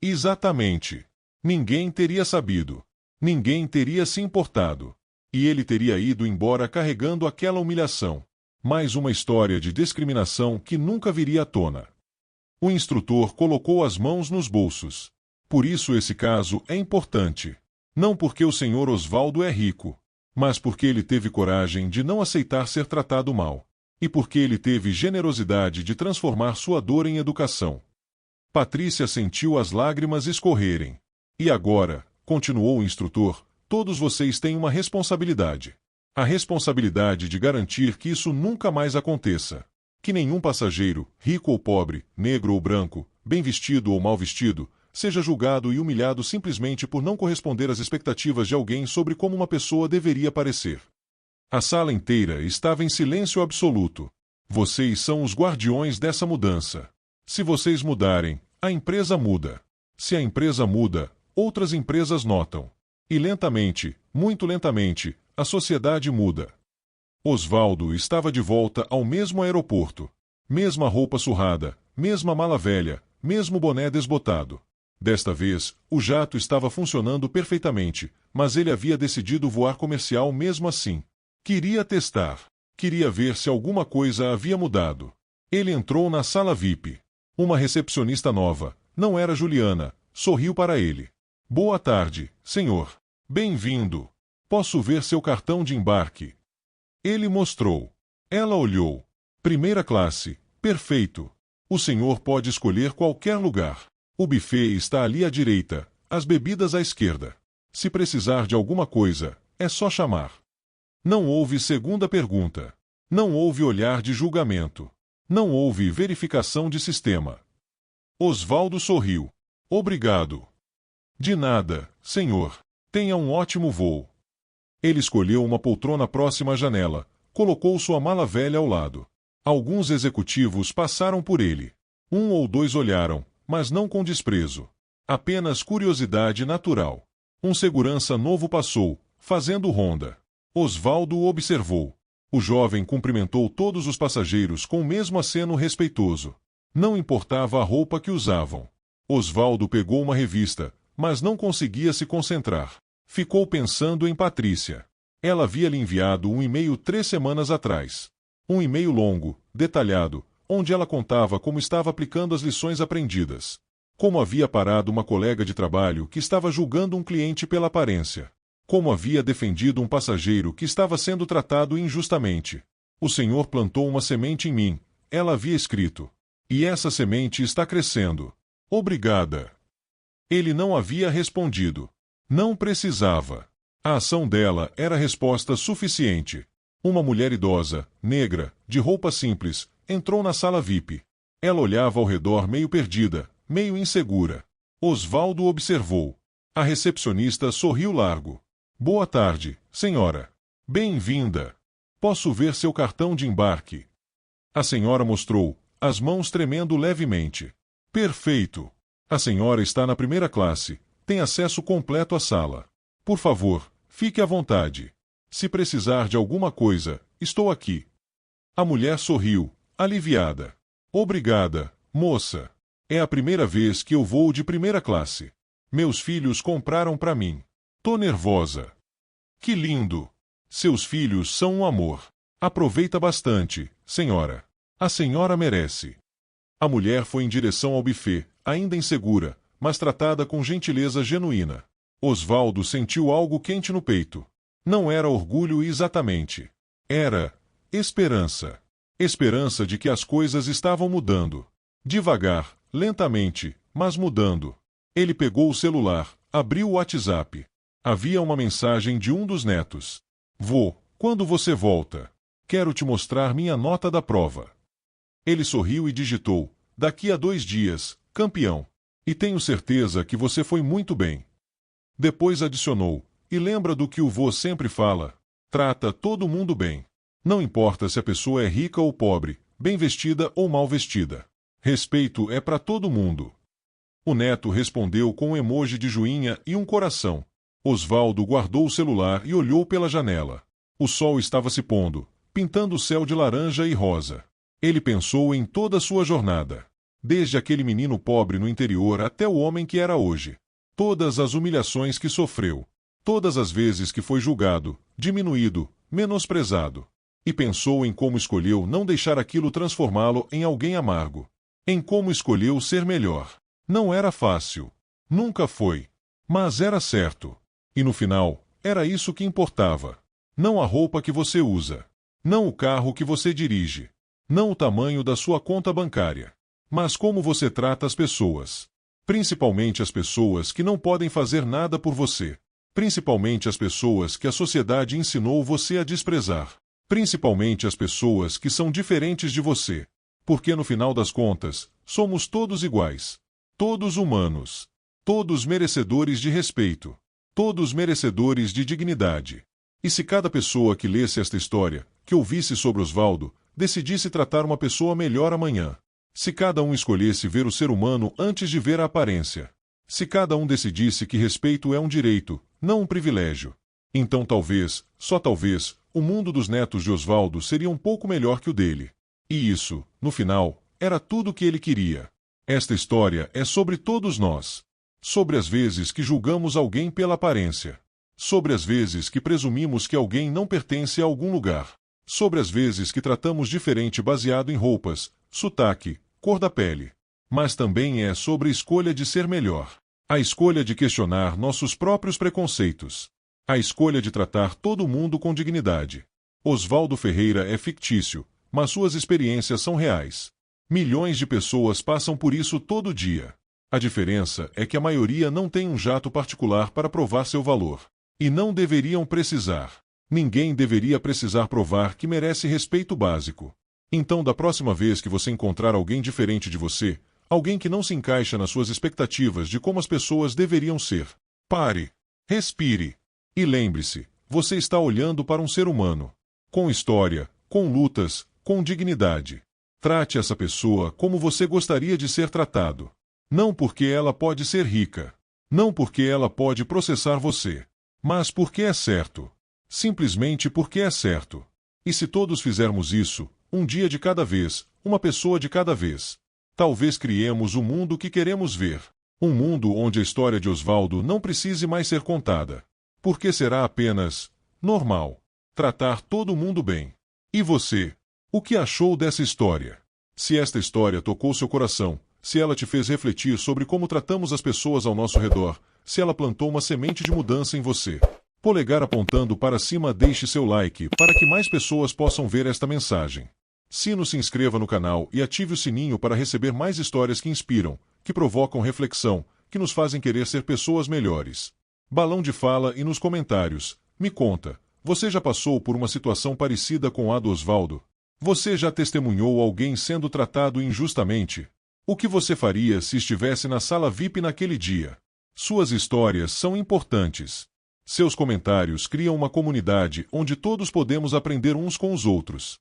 Exatamente. Ninguém teria sabido. Ninguém teria se importado. E ele teria ido embora carregando aquela humilhação. Mais uma história de discriminação que nunca viria à tona. O instrutor colocou as mãos nos bolsos. Por isso esse caso é importante. Não porque o senhor Osvaldo é rico, mas porque ele teve coragem de não aceitar ser tratado mal. E porque ele teve generosidade de transformar sua dor em educação. Patrícia sentiu as lágrimas escorrerem. E agora, continuou o instrutor, todos vocês têm uma responsabilidade. A responsabilidade de garantir que isso nunca mais aconteça. Que nenhum passageiro, rico ou pobre, negro ou branco, bem vestido ou mal vestido, seja julgado e humilhado simplesmente por não corresponder às expectativas de alguém sobre como uma pessoa deveria parecer. A sala inteira estava em silêncio absoluto. Vocês são os guardiões dessa mudança. Se vocês mudarem, a empresa muda. Se a empresa muda, outras empresas notam. E lentamente, muito lentamente, a sociedade muda. Osvaldo estava de volta ao mesmo aeroporto. Mesma roupa surrada, mesma mala velha, mesmo boné desbotado. Desta vez, o jato estava funcionando perfeitamente, mas ele havia decidido voar comercial mesmo assim. Queria testar. Queria ver se alguma coisa havia mudado. Ele entrou na sala VIP. Uma recepcionista nova, não era Juliana, sorriu para ele. Boa tarde, senhor. Bem-vindo. Posso ver seu cartão de embarque? Ele mostrou. Ela olhou. Primeira classe. Perfeito. O senhor pode escolher qualquer lugar. O buffet está ali à direita, as bebidas à esquerda. Se precisar de alguma coisa, é só chamar. Não houve segunda pergunta. Não houve olhar de julgamento. Não houve verificação de sistema. Osvaldo sorriu. Obrigado. De nada, senhor. Tenha um ótimo voo. Ele escolheu uma poltrona próxima à janela, colocou sua mala velha ao lado. Alguns executivos passaram por ele. Um ou dois olharam, mas não com desprezo. Apenas curiosidade natural. Um segurança novo passou, fazendo ronda. Osvaldo o observou. O jovem cumprimentou todos os passageiros com o mesmo aceno respeitoso. Não importava a roupa que usavam. Osvaldo pegou uma revista, mas não conseguia se concentrar. Ficou pensando em Patrícia. Ela havia lhe enviado um e-mail 3 semanas atrás. Um e-mail longo, detalhado, onde ela contava como estava aplicando as lições aprendidas. Como havia parado uma colega de trabalho que estava julgando um cliente pela aparência. Como havia defendido um passageiro que estava sendo tratado injustamente. O Senhor plantou uma semente em mim, ela havia escrito. E essa semente está crescendo. Obrigada. Ele não havia respondido. Não precisava. A ação dela era a resposta suficiente. Uma mulher idosa, negra, de roupa simples, entrou na sala VIP. Ela olhava ao redor meio perdida, meio insegura. Osvaldo observou. A recepcionista sorriu largo. Boa tarde, senhora. Bem-vinda. Posso ver seu cartão de embarque? A senhora mostrou, as mãos tremendo levemente. Perfeito. A senhora está na primeira classe. Tem acesso completo à sala. Por favor, fique à vontade. Se precisar de alguma coisa, estou aqui. A mulher sorriu, aliviada. Obrigada, moça. É a primeira vez que eu vou de primeira classe. Meus filhos compraram para mim. Tô nervosa. Que lindo. Seus filhos são um amor. Aproveita bastante, senhora. A senhora merece. A mulher foi em direção ao buffet, ainda insegura, mas tratada com gentileza genuína. Osvaldo sentiu algo quente no peito. Não era orgulho exatamente. Era esperança. Esperança de que as coisas estavam mudando. Devagar, lentamente, mas mudando. Ele pegou o celular, abriu o WhatsApp. Havia uma mensagem de um dos netos. Vô, quando você volta? Quero te mostrar minha nota da prova. Ele sorriu e digitou, daqui a 2 dias, campeão. E tenho certeza que você foi muito bem. Depois adicionou, e lembra do que o vô sempre fala, trata todo mundo bem. Não importa se a pessoa é rica ou pobre, bem vestida ou mal vestida. Respeito é para todo mundo. O neto respondeu com um emoji de joinha e um coração. Osvaldo guardou o celular e olhou pela janela. O sol estava se pondo, pintando o céu de laranja e rosa. Ele pensou em toda a sua jornada. Desde aquele menino pobre no interior até o homem que era hoje. Todas as humilhações que sofreu. Todas as vezes que foi julgado, diminuído, menosprezado. E pensou em como escolheu não deixar aquilo transformá-lo em alguém amargo. Em como escolheu ser melhor. Não era fácil. Nunca foi. Mas era certo. E no final, era isso que importava. Não a roupa que você usa. Não o carro que você dirige. Não o tamanho da sua conta bancária. Mas como você trata as pessoas. Principalmente as pessoas que não podem fazer nada por você. Principalmente as pessoas que a sociedade ensinou você a desprezar. Principalmente as pessoas que são diferentes de você. Porque no final das contas, somos todos iguais. Todos humanos. Todos merecedores de respeito. Todos merecedores de dignidade. E se cada pessoa que lesse esta história, que ouvisse sobre Osvaldo, decidisse tratar uma pessoa melhor amanhã. Se cada um escolhesse ver o ser humano antes de ver a aparência. Se cada um decidisse que respeito é um direito, não um privilégio. Então talvez, só talvez, o mundo dos netos de Osvaldo seria um pouco melhor que o dele. E isso, no final, era tudo o que ele queria. Esta história é sobre todos nós. sobre as vezes que julgamos alguém pela aparência, sobre as vezes que presumimos que alguém não pertence a algum lugar, sobre as vezes que tratamos diferente baseado em roupas, sotaque, cor da pele. Mas também é sobre a escolha de ser melhor, a escolha de questionar nossos próprios preconceitos, a escolha de tratar todo mundo com dignidade. Oswaldo Ferreira é fictício, mas suas experiências são reais. Milhões de pessoas passam por isso todo dia. A diferença é que a maioria não tem um jato particular para provar seu valor. E não deveriam precisar. Ninguém deveria precisar provar que merece respeito básico. Então, da próxima vez que você encontrar alguém diferente de você, alguém que não se encaixa nas suas expectativas de como as pessoas deveriam ser, pare, respire. E lembre-se, você está olhando para um ser humano. Com história, com lutas, com dignidade. Trate essa pessoa como você gostaria de ser tratado. Não porque ela pode ser rica. Não porque ela pode processar você. Mas porque é certo. Simplesmente porque é certo. E se todos fizermos isso, um dia de cada vez, uma pessoa de cada vez, talvez criemos o mundo que queremos ver. Um mundo onde a história de Oswaldo não precise mais ser contada. Porque será apenas normal tratar todo mundo bem. E você? O que achou dessa história? Se esta história tocou seu coração, se ela te fez refletir sobre como tratamos as pessoas ao nosso redor, se ela plantou uma semente de mudança em você, polegar apontando para cima, deixe seu like para que mais pessoas possam ver esta mensagem. Se inscreva no canal e ative o sininho para receber mais histórias que inspiram, que provocam reflexão, que nos fazem querer ser pessoas melhores. Balão de fala e nos comentários. Me conta, você já passou por uma situação parecida com a do Oswaldo? Você já testemunhou alguém sendo tratado injustamente? O que você faria se estivesse na sala VIP naquele dia? Suas histórias são importantes. Seus comentários criam uma comunidade onde todos podemos aprender uns com os outros.